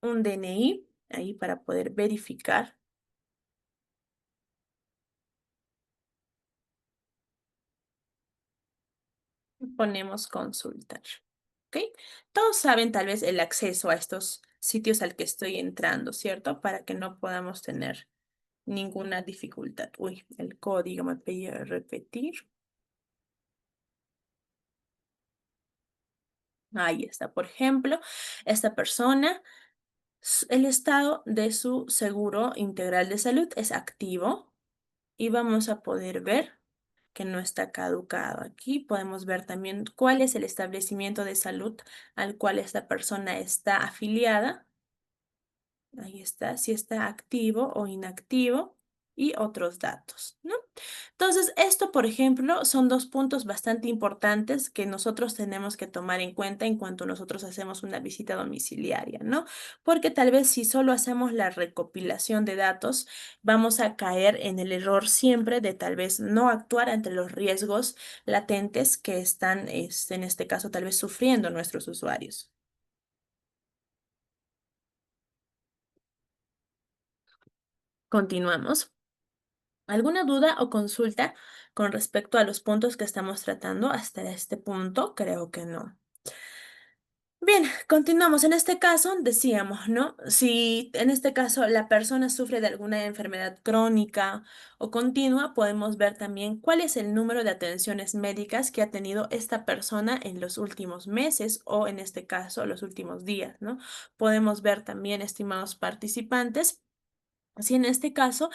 [SPEAKER 1] un DNI ahí para poder verificar. Ponemos consultar. ¿Ok? Todos saben tal vez el acceso a estos sitios al que estoy entrando, ¿cierto? Para que no podamos tener ninguna dificultad. Uy, el código me pedía repetir. Ahí está. Por ejemplo, esta persona, el estado de su seguro integral de salud es activo y vamos a poder ver que no está caducado. Aquí podemos ver también cuál es el establecimiento de salud al cual esta persona está afiliada. Ahí está, si está activo o inactivo y otros datos, ¿no? Entonces, esto, por ejemplo, son dos puntos bastante importantes que nosotros tenemos que tomar en cuenta en cuanto nosotros hacemos una visita domiciliaria, ¿no? Porque tal vez si solo hacemos la recopilación de datos, vamos a caer en el error siempre de tal vez no actuar ante los riesgos latentes que están, en este caso, tal vez sufriendo nuestros usuarios. Continuamos. ¿Alguna duda o consulta con respecto a los puntos que estamos tratando hasta este punto? Creo que no. Bien, continuamos. En este caso, decíamos, ¿no? Si en este caso la persona sufre de alguna enfermedad crónica o continua, podemos ver también cuál es el número de atenciones médicas que ha tenido esta persona en los últimos meses o en este caso los últimos días, ¿no? Podemos ver también, estimados participantes, si en este caso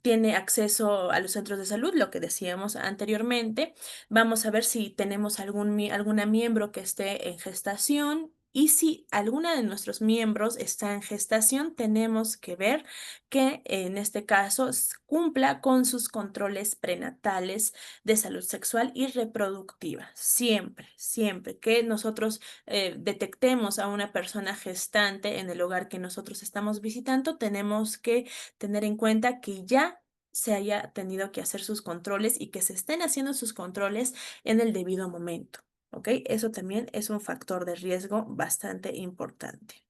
[SPEAKER 1] tiene acceso a los centros de salud, lo que decíamos anteriormente, vamos a ver si tenemos alguna miembro que esté en gestación Y si alguna de nuestros miembros está en gestación, tenemos que ver que en este caso cumpla con sus controles prenatales de salud sexual y reproductiva. Siempre, siempre que nosotros detectemos a una persona gestante en el hogar que nosotros estamos visitando, tenemos que tener en cuenta que ya se haya tenido que hacer sus controles y que se estén haciendo sus controles en el debido momento. ¿Ok? Eso también es un factor de riesgo bastante importante.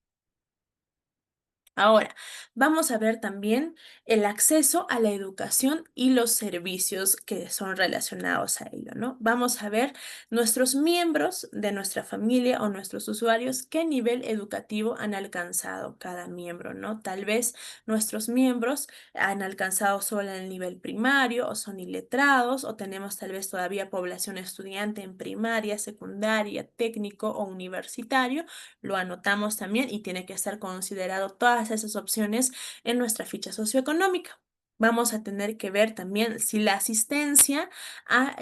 [SPEAKER 1] Ahora, vamos a ver también el acceso a la educación y los servicios que son relacionados a ello, ¿no? Vamos a ver nuestros miembros de nuestra familia o nuestros usuarios, qué nivel educativo han alcanzado cada miembro, ¿no? Tal vez nuestros miembros han alcanzado solo el nivel primario o son iletrados o tenemos tal vez todavía población estudiante en primaria, secundaria, técnico o universitario. Lo anotamos también y tiene que estar considerado todas esas opciones en nuestra ficha socioeconómica. Vamos a tener que ver también si la asistencia a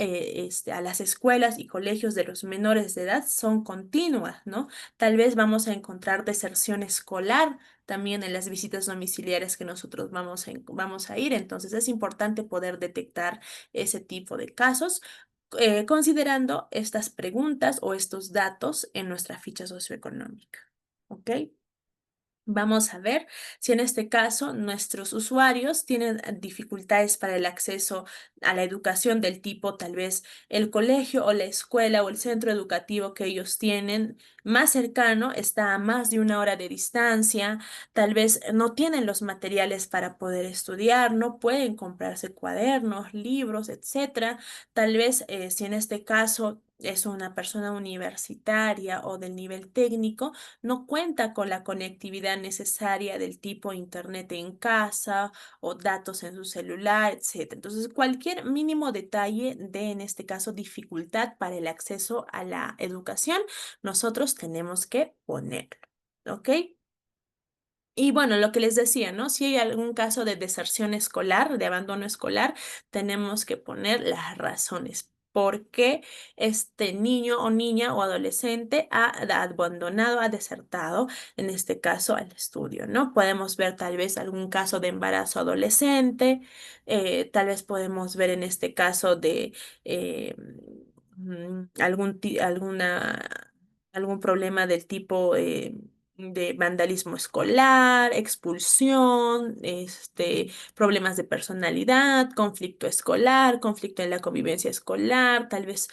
[SPEAKER 1] las escuelas y colegios de los menores de edad son continuas, ¿no? Tal vez vamos a encontrar deserción escolar también en las visitas domiciliares que nosotros vamos a ir. Entonces es importante poder detectar ese tipo de casos considerando estas preguntas o estos datos en nuestra ficha socioeconómica. ¿Ok? Vamos a ver si en este caso nuestros usuarios tienen dificultades para el acceso a la educación del tipo tal vez el colegio o la escuela o el centro educativo que ellos tienen más cercano está a más de una hora de distancia, tal vez no tienen los materiales para poder estudiar, no pueden comprarse cuadernos, libros, etcétera. Tal vez si en este caso es una persona universitaria o del nivel técnico, no cuenta con la conectividad necesaria del tipo internet en casa o datos en su celular, etcétera. Entonces, cualquier mínimo detalle de, en este caso, dificultad para el acceso a la educación, nosotros tenemos que ponerlo. ¿Ok? Y bueno, lo que les decía, ¿no? Si hay algún caso de deserción escolar, de abandono escolar, tenemos que poner las razones. ¿Por qué este niño o niña o adolescente ha abandonado, ha desertado, en este caso, al estudio, ¿no? Podemos ver tal vez algún caso de embarazo adolescente, tal vez podemos ver en este caso de eh, algún problema del tipo de vandalismo escolar, expulsión, problemas de personalidad, conflicto escolar, conflicto en la convivencia escolar, tal vez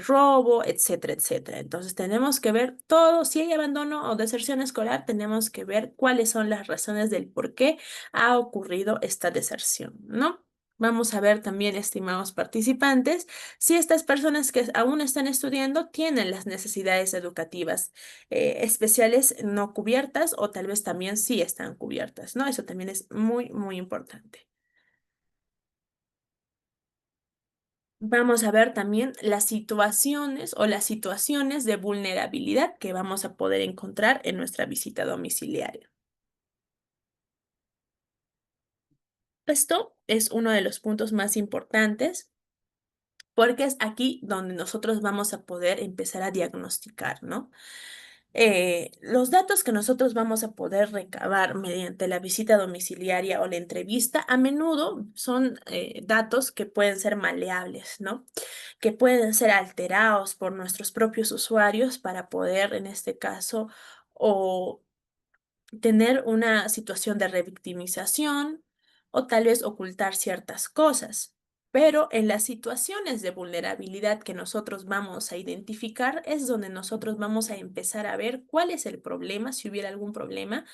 [SPEAKER 1] robo, etcétera, etcétera. Entonces tenemos que ver todo, si hay abandono o deserción escolar, tenemos que ver cuáles son las razones del por qué ha ocurrido esta deserción, ¿no? Vamos a ver también, estimados participantes, si estas personas que aún están estudiando tienen las necesidades educativas especiales no cubiertas o tal vez también sí están cubiertas, ¿no? Eso también es muy, muy importante. Vamos a ver también las situaciones o las situaciones de vulnerabilidad que vamos a poder encontrar en nuestra visita domiciliaria. Esto es uno de los puntos más importantes porque es aquí donde nosotros vamos a poder empezar a diagnosticar, ¿no? Los datos que nosotros vamos a poder recabar mediante la visita domiciliaria o la entrevista a menudo son datos que pueden ser maleables, ¿no? Que pueden ser alterados por nuestros propios usuarios para poder, en este caso, o tener una situación de revictimización o tal vez ocultar ciertas cosas. Pero en las situaciones de vulnerabilidad que nosotros vamos a identificar es donde nosotros vamos a empezar a ver cuál es el problema, si hubiera algún problema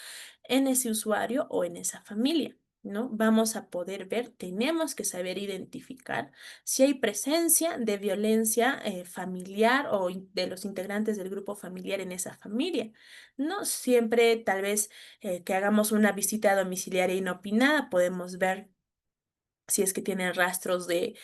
[SPEAKER 1] en ese usuario o en esa familia, ¿no? Vamos a poder ver, tenemos que saber identificar si hay presencia de violencia familiar o de los integrantes del grupo familiar en esa familia. No siempre, tal vez, que hagamos una visita domiciliaria inopinada, podemos ver si es que tienen rastros de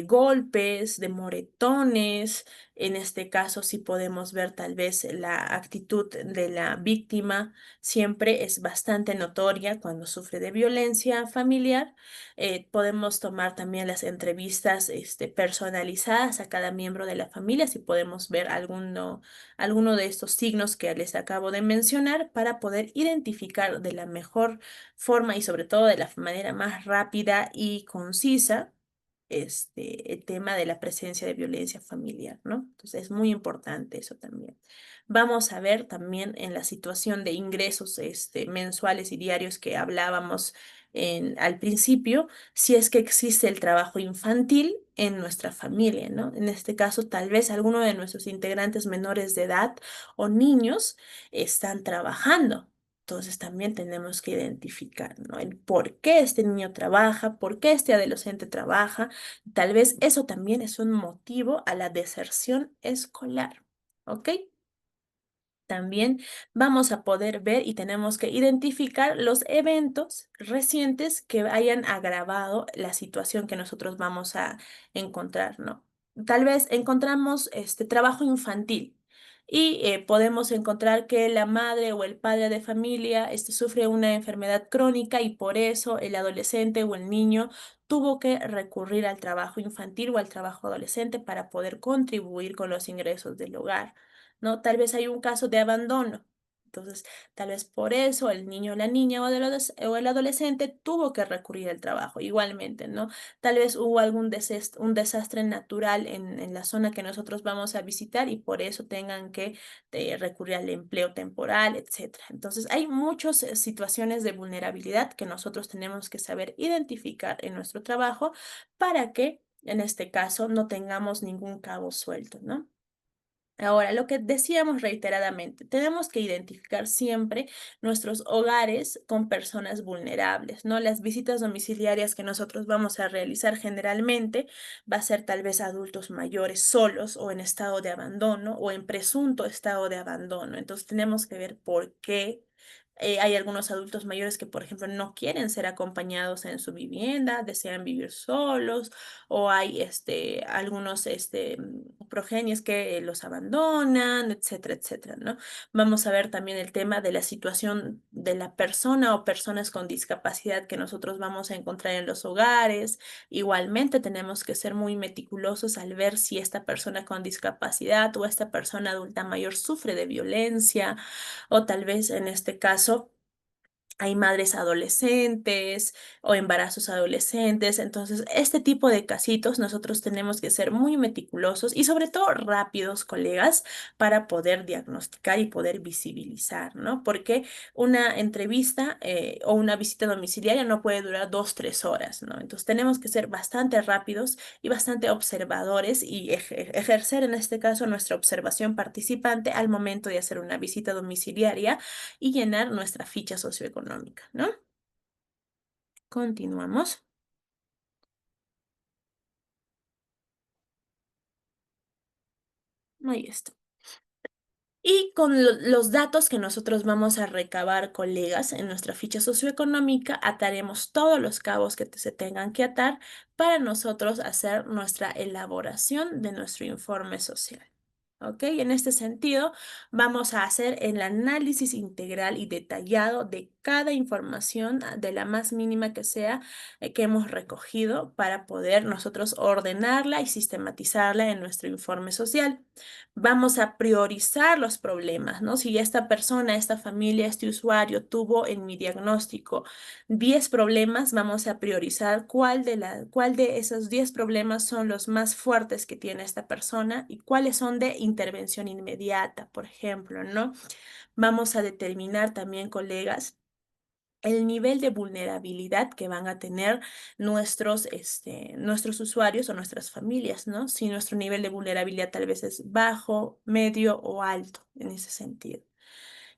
[SPEAKER 1] golpes, de moretones. En este caso, sí podemos ver tal vez la actitud de la víctima siempre es bastante notoria cuando sufre de violencia familiar. Podemos tomar también las entrevistas personalizadas a cada miembro de la familia, si podemos ver alguno de estos signos que les acabo de mencionar para poder identificar de la mejor forma y sobre todo de la manera más rápida y concisa el tema de la presencia de violencia familiar, ¿no? Entonces es muy importante eso también. Vamos a ver también en la situación de ingresos mensuales y diarios que hablábamos al principio, si es que existe el trabajo infantil en nuestra familia, ¿no? En este caso, tal vez alguno de nuestros integrantes menores de edad o niños están trabajando. Entonces también tenemos que identificar, ¿no? El por qué este niño trabaja, por qué este adolescente trabaja. Tal vez eso también es un motivo a la deserción escolar, ¿ok? También vamos a poder ver y tenemos que identificar los eventos recientes que hayan agravado la situación que nosotros vamos a encontrar, ¿no? Tal vez encontramos este trabajo infantil y podemos encontrar que la madre o el padre de familia sufre una enfermedad crónica y por eso el adolescente o el niño tuvo que recurrir al trabajo infantil o al trabajo adolescente para poder contribuir con los ingresos del hogar. ¿No? Tal vez hay un caso de abandono. Entonces, tal vez por eso el niño, la niña o el adolescente tuvo que recurrir al trabajo. Igualmente, ¿no? Tal vez hubo un desastre natural en la zona que nosotros vamos a visitar y por eso tengan que recurrir al empleo temporal, etcétera. Entonces, hay muchas situaciones de vulnerabilidad que nosotros tenemos que saber identificar en nuestro trabajo para que, en este caso, no tengamos ningún cabo suelto, ¿no? Ahora, lo que decíamos reiteradamente, tenemos que identificar siempre nuestros hogares con personas vulnerables, ¿no? Las visitas domiciliarias que nosotros vamos a realizar generalmente va a ser tal vez adultos mayores solos o en estado de abandono o en presunto estado de abandono. Entonces tenemos que ver por qué. Hay algunos adultos mayores que, por ejemplo, no quieren ser acompañados en su vivienda, desean vivir solos o hay algunos progenies que los abandonan, etcétera, etcétera, ¿no? Vamos a ver también el tema de la situación de la persona o personas con discapacidad que nosotros vamos a encontrar en los hogares. Igualmente tenemos que ser muy meticulosos al ver si esta persona con discapacidad o esta persona adulta mayor sufre de violencia o tal vez en este caso hay madres adolescentes o embarazos adolescentes. Entonces, este tipo de casitos nosotros tenemos que ser muy meticulosos y sobre todo rápidos, colegas, para poder diagnosticar y poder visibilizar, ¿no? Porque una entrevista o una visita domiciliaria no puede durar 2, 3 horas, ¿no? Entonces, tenemos que ser bastante rápidos y bastante observadores y ejercer en este caso nuestra observación participante al momento de hacer una visita domiciliaria y llenar nuestra ficha socioeconómica, ¿no? Continuamos. Ahí está. Y con los datos que nosotros vamos a recabar, colegas, en nuestra ficha socioeconómica, ataremos todos los cabos que se tengan que atar para nosotros hacer nuestra elaboración de nuestro informe social. ¿Ok? En este sentido, vamos a hacer el análisis integral y detallado de cada información, de la más mínima que sea, que hemos recogido para poder nosotros ordenarla y sistematizarla en nuestro informe social. Vamos a priorizar los problemas, ¿no? Si esta persona, esta familia, este usuario tuvo en mi diagnóstico 10 problemas, vamos a priorizar cuál de esos 10 problemas son los más fuertes que tiene esta persona y cuáles son de intervención inmediata, por ejemplo, ¿no? Vamos a determinar también, colegas, el nivel de vulnerabilidad que van a tener nuestros usuarios o nuestras familias, ¿no? Si nuestro nivel de vulnerabilidad tal vez es bajo, medio o alto en ese sentido.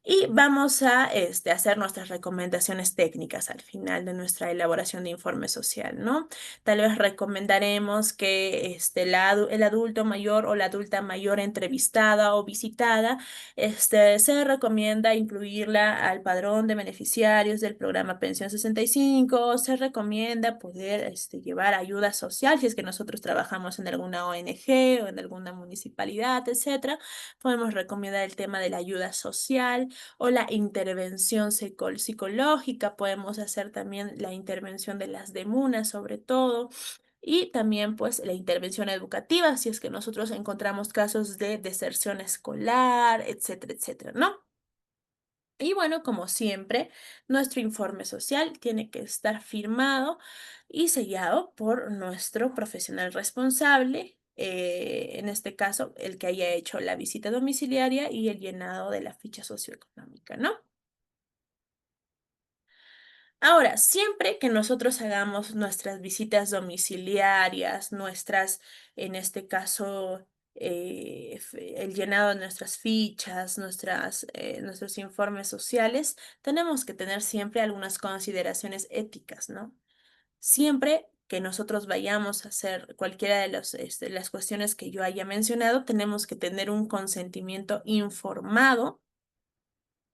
[SPEAKER 1] Y vamos a hacer nuestras recomendaciones técnicas al final de nuestra elaboración de informe social, ¿no? Tal vez recomendaremos que el adulto mayor o la adulta mayor entrevistada o visitada, se recomienda incluirla al padrón de beneficiarios del programa Pensión 65. Se recomienda poder llevar ayuda social si es que nosotros trabajamos en alguna ONG o en alguna municipalidad, etcétera. Podemos recomendar el tema de la ayuda social o la intervención psicológica. Podemos hacer también la intervención de las demunas, sobre todo. Y también, pues, la intervención educativa, si es que nosotros encontramos casos de deserción escolar, etcétera, etcétera, ¿no? Y bueno, como siempre, nuestro informe social tiene que estar firmado y sellado por nuestro profesional responsable, en este caso, el que haya hecho la visita domiciliaria y el llenado de la ficha socioeconómica, ¿no? Ahora, siempre que nosotros hagamos nuestras visitas domiciliarias, en este caso, el llenado de nuestras fichas, nuestros informes sociales, tenemos que tener siempre algunas consideraciones éticas, ¿no? Siempre que nosotros vayamos a hacer cualquiera de las cuestiones que yo haya mencionado, tenemos que tener un consentimiento informado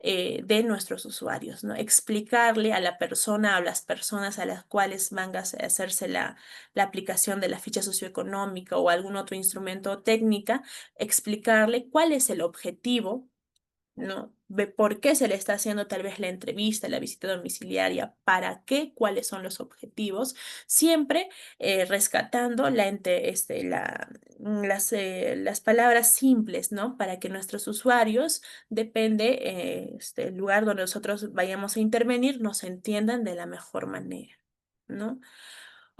[SPEAKER 1] de nuestros usuarios, ¿no? Explicarle a la persona, a las personas a las cuales van a hacerse la aplicación de la ficha socioeconómica o algún otro instrumento o técnica, explicarle cuál es el objetivo, ¿no? Ve por qué se le está haciendo tal vez la entrevista, la visita domiciliaria, para qué, cuáles son los objetivos, siempre rescatando las palabras simples, ¿no? Para que nuestros usuarios, depende el lugar donde nosotros vayamos a intervenir, nos entiendan de la mejor manera, ¿no?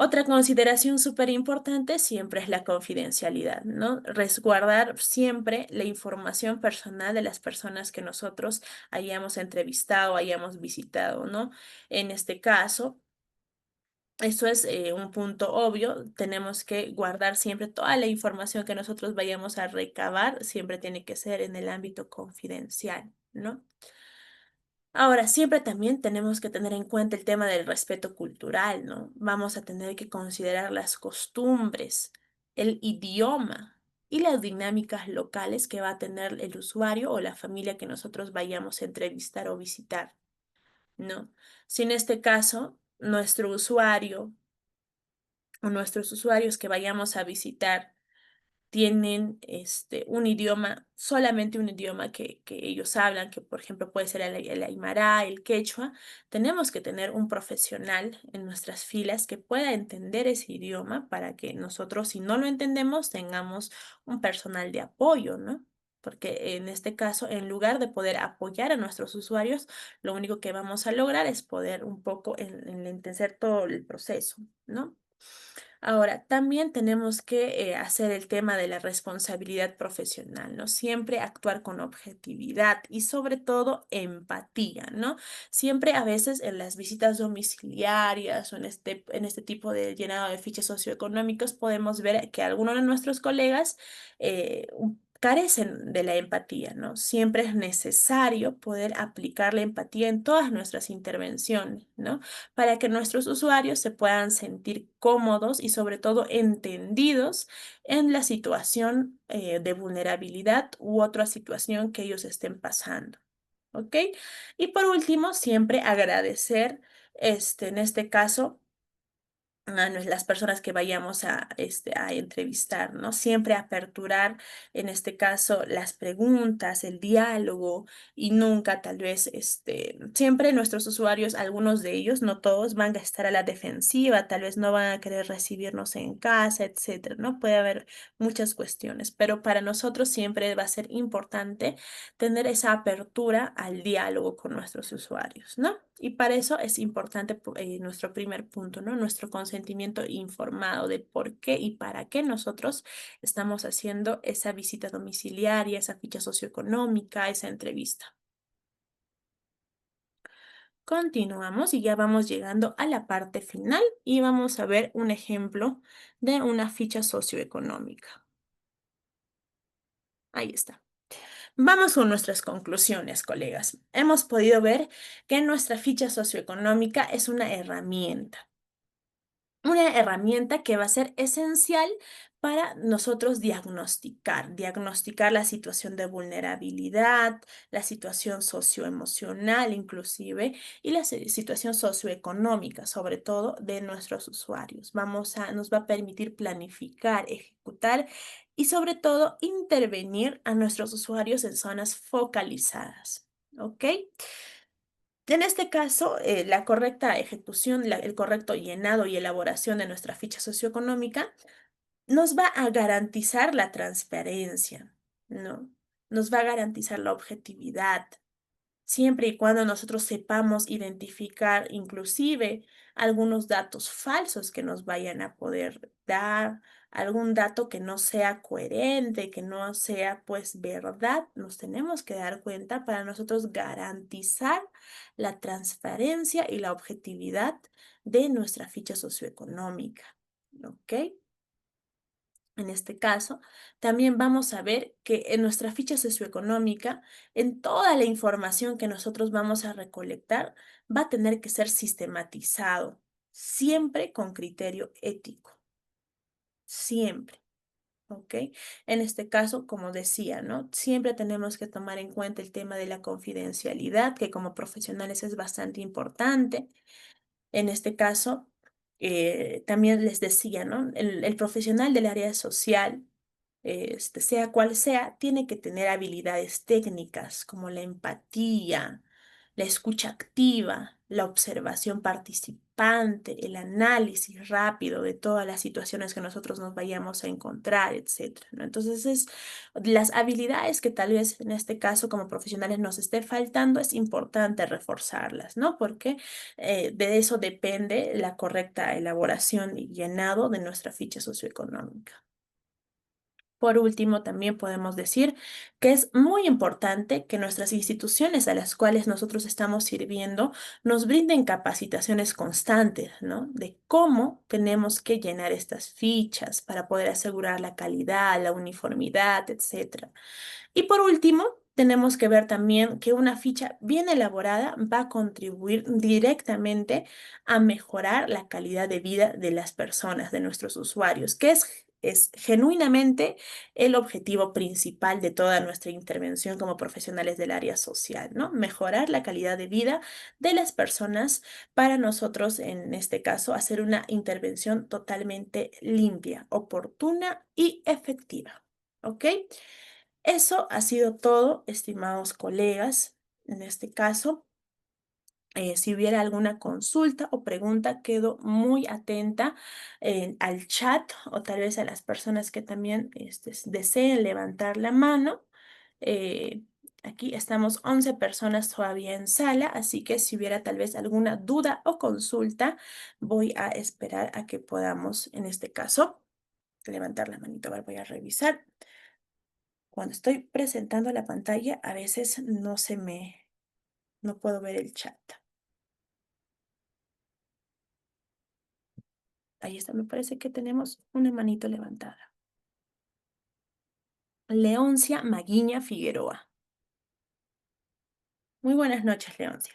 [SPEAKER 1] Otra consideración súper importante siempre es la confidencialidad, ¿no? Resguardar siempre la información personal de las personas que nosotros hayamos entrevistado, hayamos visitado, ¿no? En este caso, eso es un punto obvio. Tenemos que guardar siempre toda la información que nosotros vayamos a recabar, siempre tiene que ser en el ámbito confidencial, ¿no? Ahora, siempre también tenemos que tener en cuenta el tema del respeto cultural, ¿no? Vamos a tener que considerar las costumbres, el idioma y las dinámicas locales que va a tener el usuario o la familia que nosotros vayamos a entrevistar o visitar, ¿no? Si en este caso nuestro usuario o nuestros usuarios que vayamos a visitar tienen un idioma, solamente un idioma que ellos hablan, que por ejemplo puede ser el aymara, el quechua. Tenemos que tener un profesional en nuestras filas que pueda entender ese idioma para que nosotros, si no lo entendemos, tengamos un personal de apoyo, ¿no? Porque en este caso, en lugar de poder apoyar a nuestros usuarios, lo único que vamos a lograr es poder un poco entender todo el proceso, ¿no? Ahora, también tenemos que hacer el tema de la responsabilidad profesional, ¿no? Siempre actuar con objetividad y sobre todo empatía, ¿no? Siempre a veces en las visitas domiciliarias o en este tipo de llenado de fichas socioeconómicas podemos ver que algunos de nuestros colegas carecen de la empatía, ¿no? Siempre es necesario poder aplicar la empatía en todas nuestras intervenciones, ¿no? Para que nuestros usuarios se puedan sentir cómodos y sobre todo entendidos en la situación de vulnerabilidad u otra situación que ellos estén pasando. ¿Ok? Y por último, siempre agradecer, en este caso, las personas que vayamos a entrevistar, ¿no? Siempre aperturar, en este caso, las preguntas, el diálogo y nunca tal vez, siempre nuestros usuarios, algunos de ellos, no todos, van a estar a la defensiva, tal vez no van a querer recibirnos en casa, etcétera, ¿no? Puede haber muchas cuestiones, pero para nosotros siempre va a ser importante tener esa apertura al diálogo con nuestros usuarios, ¿no? Y para eso es importante nuestro primer punto, ¿no? Nuestro consentimiento informado de por qué y para qué nosotros estamos haciendo esa visita domiciliaria, esa ficha socioeconómica, esa entrevista. Continuamos y ya vamos llegando a la parte final y vamos a ver un ejemplo de una ficha socioeconómica. Ahí está. Vamos con nuestras conclusiones, colegas. Hemos podido ver que nuestra ficha socioeconómica es una herramienta que va a ser esencial para nosotros diagnosticar la situación de vulnerabilidad, la situación socioemocional inclusive, y la situación socioeconómica, sobre todo de nuestros usuarios. Nos va a permitir planificar, ejecutar y sobre todo intervenir a nuestros usuarios en zonas focalizadas. ¿Ok? En este caso, la correcta ejecución, el correcto llenado y elaboración de nuestra ficha socioeconómica nos va a garantizar la transparencia, ¿no? Nos va a garantizar la objetividad, siempre y cuando nosotros sepamos identificar inclusive algunos datos falsos que nos vayan a poder dar, algún dato que no sea coherente, que no sea pues verdad, nos tenemos que dar cuenta para nosotros garantizar la transparencia y la objetividad de nuestra ficha socioeconómica. ¿Ok? En este caso, también vamos a ver que en nuestra ficha socioeconómica, en toda la información que nosotros vamos a recolectar, va a tener que ser sistematizado, siempre con criterio ético, siempre. ¿Ok? En este caso, como decía, ¿no? Siempre tenemos que tomar en cuenta el tema de la confidencialidad, que como profesionales es bastante importante. En este caso, también les decía, ¿no? El profesional del área social, sea cual sea, tiene que tener habilidades técnicas como la empatía, la escucha activa, la observación participante, el análisis rápido de todas las situaciones que nosotros nos vayamos a encontrar, etcétera, ¿no? Entonces, las habilidades que tal vez en este caso como profesionales nos esté faltando, es importante reforzarlas, ¿no? Porque de eso depende la correcta elaboración y llenado de nuestra ficha socioeconómica. Por último, también podemos decir que es muy importante que nuestras instituciones a las cuales nosotros estamos sirviendo nos brinden capacitaciones constantes, ¿no? De cómo tenemos que llenar estas fichas para poder asegurar la calidad, la uniformidad, etcétera. Y por último, tenemos que ver también que una ficha bien elaborada va a contribuir directamente a mejorar la calidad de vida de las personas, de nuestros usuarios, que es genuinamente el objetivo principal de toda nuestra intervención como profesionales del área social, ¿no? Mejorar la calidad de vida de las personas para nosotros, en este caso, hacer una intervención totalmente limpia, oportuna y efectiva. ¿Ok? Eso ha sido todo, estimados colegas. En este caso, si hubiera alguna consulta o pregunta, quedo muy atenta al chat o tal vez a las personas que también deseen levantar la mano. Eh, Aquí estamos 11 personas todavía en sala, así que si hubiera tal vez alguna duda o consulta, voy a esperar a que podamos, en este caso, levantar la manito. A ver, voy a revisar. Cuando estoy presentando la pantalla, a veces no puedo ver el chat. Ahí está, me parece que tenemos una manito levantada. Leoncia Maguiña Figueroa. Muy buenas noches, Leoncia.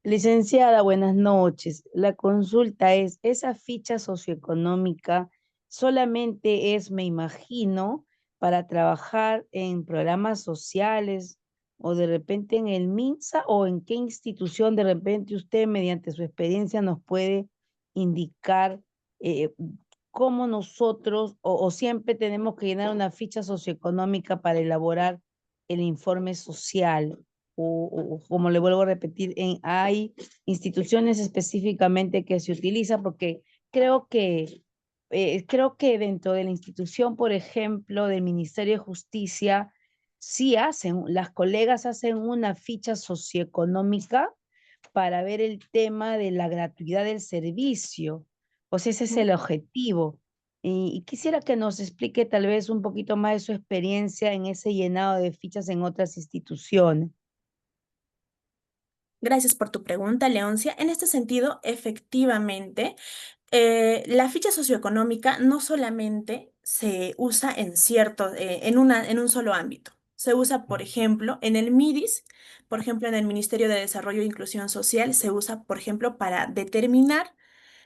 [SPEAKER 2] Licenciada, buenas noches. La consulta es, ¿esa ficha socioeconómica solamente es, me imagino, para trabajar en programas sociales o de repente en el MINSA o en qué institución de repente usted mediante su experiencia nos puede indicar eh, cómo nosotros o siempre tenemos que llenar una ficha socioeconómica para elaborar el informe social? O como le vuelvo a repetir, hay instituciones específicamente que se utiliza porque creo que, creo que dentro de la institución, por ejemplo, del Ministerio de Justicia, sí hacen, las colegas hacen una ficha socioeconómica para ver el tema de la gratuidad del servicio. Pues ese es el objetivo. Y quisiera que nos explique tal vez un poquito más de su experiencia en ese llenado de fichas en otras instituciones.
[SPEAKER 1] Gracias por tu pregunta, Leoncia. En este sentido, efectivamente, la ficha socioeconómica no solamente se usa en un solo ámbito, Se usa, por ejemplo, en el MIDIS, por ejemplo, en el Ministerio de Desarrollo e Inclusión Social, se usa, por ejemplo, para determinar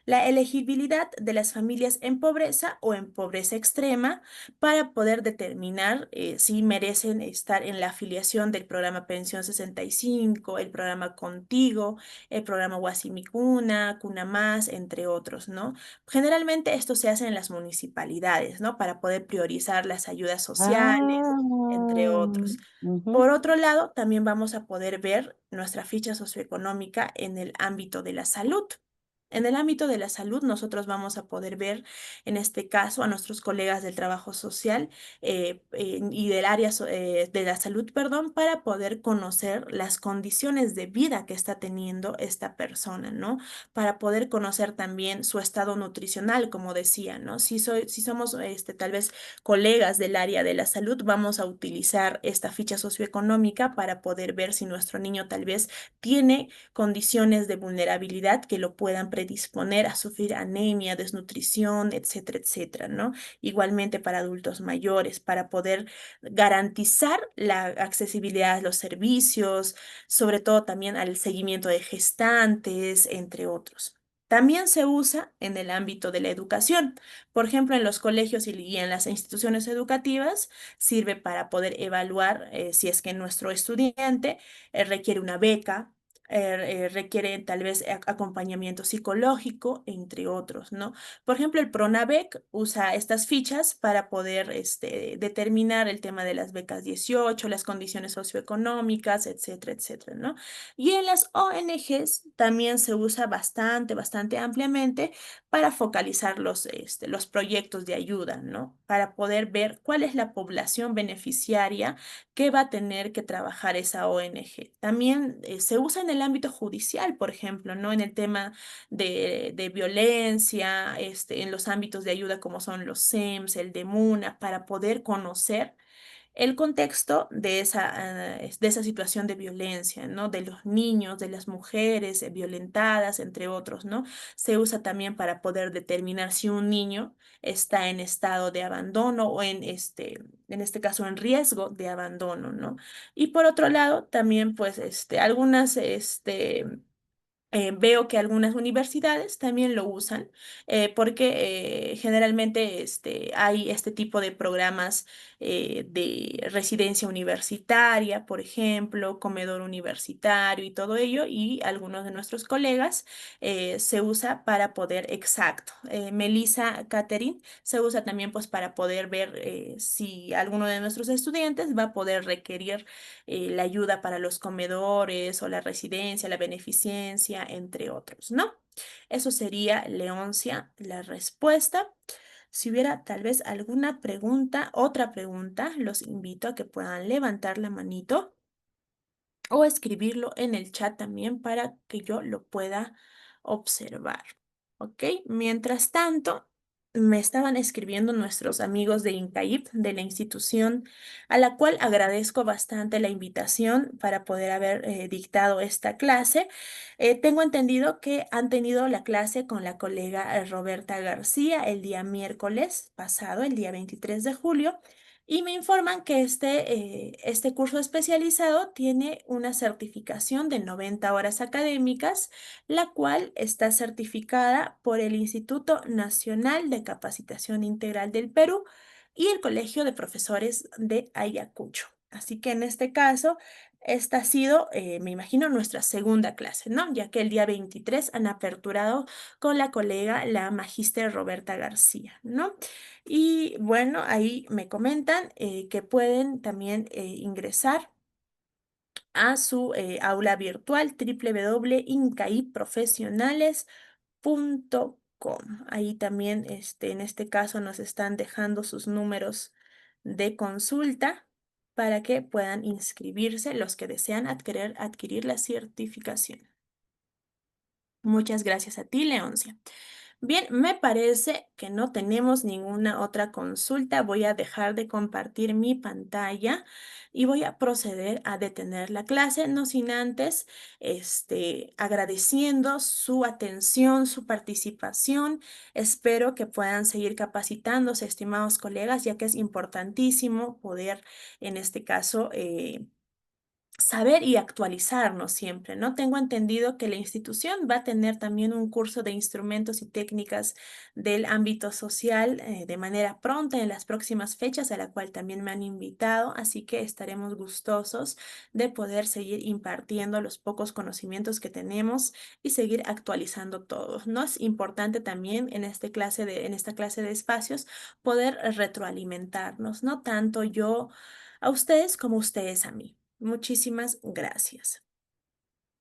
[SPEAKER 1] la elegibilidad de las familias en pobreza o en pobreza extrema para poder determinar si merecen estar en la afiliación del programa Pensión 65, el programa Contigo, el programa Guasimicuna, Cuna Más, entre otros, ¿no? Generalmente esto se hace en las municipalidades, ¿no? Para poder priorizar las ayudas sociales,
[SPEAKER 2] Ah,
[SPEAKER 1] entre otros.
[SPEAKER 2] ujú.
[SPEAKER 1] Por otro lado, también vamos a poder ver nuestra ficha socioeconómica en el ámbito de la salud. En el ámbito de la salud, nosotros vamos a poder ver, en este caso, a nuestros colegas del trabajo social y del área de la salud, perdón, para poder conocer las condiciones de vida que está teniendo esta persona, ¿no? Para poder conocer también su estado nutricional, como decía, ¿no? Si somos tal vez colegas del área de la salud, vamos a utilizar esta ficha socioeconómica para poder ver si nuestro niño tal vez tiene condiciones de vulnerabilidad que lo puedan predisponer a sufrir anemia, desnutrición, etcétera, etcétera, ¿no? Igualmente para adultos mayores, para poder garantizar la accesibilidad a los servicios, sobre todo también al seguimiento de gestantes, entre otros. También se usa en el ámbito de la educación. Por ejemplo, en los colegios y en las instituciones educativas sirve para poder evaluar si es que nuestro estudiante requiere una beca, requiere tal vez acompañamiento psicológico, entre otros, ¿no? Por ejemplo, el Pronavec usa estas fichas para poder determinar el tema de las becas 18, las condiciones socioeconómicas, etcétera, etcétera, ¿no? Y en las ONGs también se usa bastante, bastante ampliamente para focalizar los proyectos de ayuda, ¿no? Para poder ver cuál es la población beneficiaria que va a tener que trabajar esa ONG. También se usa en el ámbito judicial, por ejemplo, ¿no? En el tema de violencia, en los ámbitos de ayuda como son los SEMS, el DEMUNA, para poder conocer el contexto de esa situación de violencia, ¿no? De los niños, de las mujeres violentadas, entre otros, ¿no? Se usa también para poder determinar si un niño está en estado de abandono o en este caso, en riesgo de abandono, ¿no? Y por otro lado, también, pues, veo que algunas universidades también lo usan porque generalmente hay este tipo de programas de residencia universitaria, por ejemplo, comedor universitario y todo ello, y algunos de nuestros colegas se usa para poder, exacto. Melissa Catherine se usa también pues para poder ver si alguno de nuestros estudiantes va a poder requerir la ayuda para los comedores o la residencia, la beneficencia, entre otros, ¿no? Eso sería, Leoncia, la respuesta. Si hubiera tal vez alguna pregunta, otra pregunta, los invito a que puedan levantar la manito o escribirlo en el chat también para que yo lo pueda observar. ¿Ok? Mientras tanto, me estaban escribiendo nuestros amigos de INCAIP, de la institución, a la cual agradezco bastante la invitación para poder haber dictado esta clase. Tengo entendido que han tenido la clase con la colega Roberta García el día miércoles pasado, el día 23 de julio. Y me informan que este curso especializado tiene una certificación de 90 horas académicas, la cual está certificada por el Instituto Nacional de Capacitación Integral del Perú y el Colegio de Profesores de Ayacucho. Así que en este caso, esta ha sido, me imagino, nuestra segunda clase, ¿no? Ya que el día 23 han aperturado con la colega, la magíster Roberta García, ¿no? Y bueno, ahí me comentan que pueden también ingresar a su aula virtual www.incaiprofesionales.com. Ahí también, en este caso, nos están dejando sus números de consulta para que puedan inscribirse los que desean adquirir la certificación. Muchas gracias a ti, Leoncia. Bien, me parece que no tenemos ninguna otra consulta. Voy a dejar de compartir mi pantalla y voy a proceder a detener la clase, no sin antes, agradeciendo su atención, su participación. Espero que puedan seguir capacitándose, estimados colegas, ya que es importantísimo poder, en este caso, saber y actualizarnos siempre, ¿no? Tengo entendido que la institución va a tener también un curso de instrumentos y técnicas del ámbito social de manera pronta en las próximas fechas, a la cual también me han invitado, así que estaremos gustosos de poder seguir impartiendo los pocos conocimientos que tenemos y seguir actualizando todos, ¿no? Es importante también en esta clase de espacios poder retroalimentarnos, no tanto yo a ustedes como ustedes a mí. Muchísimas gracias.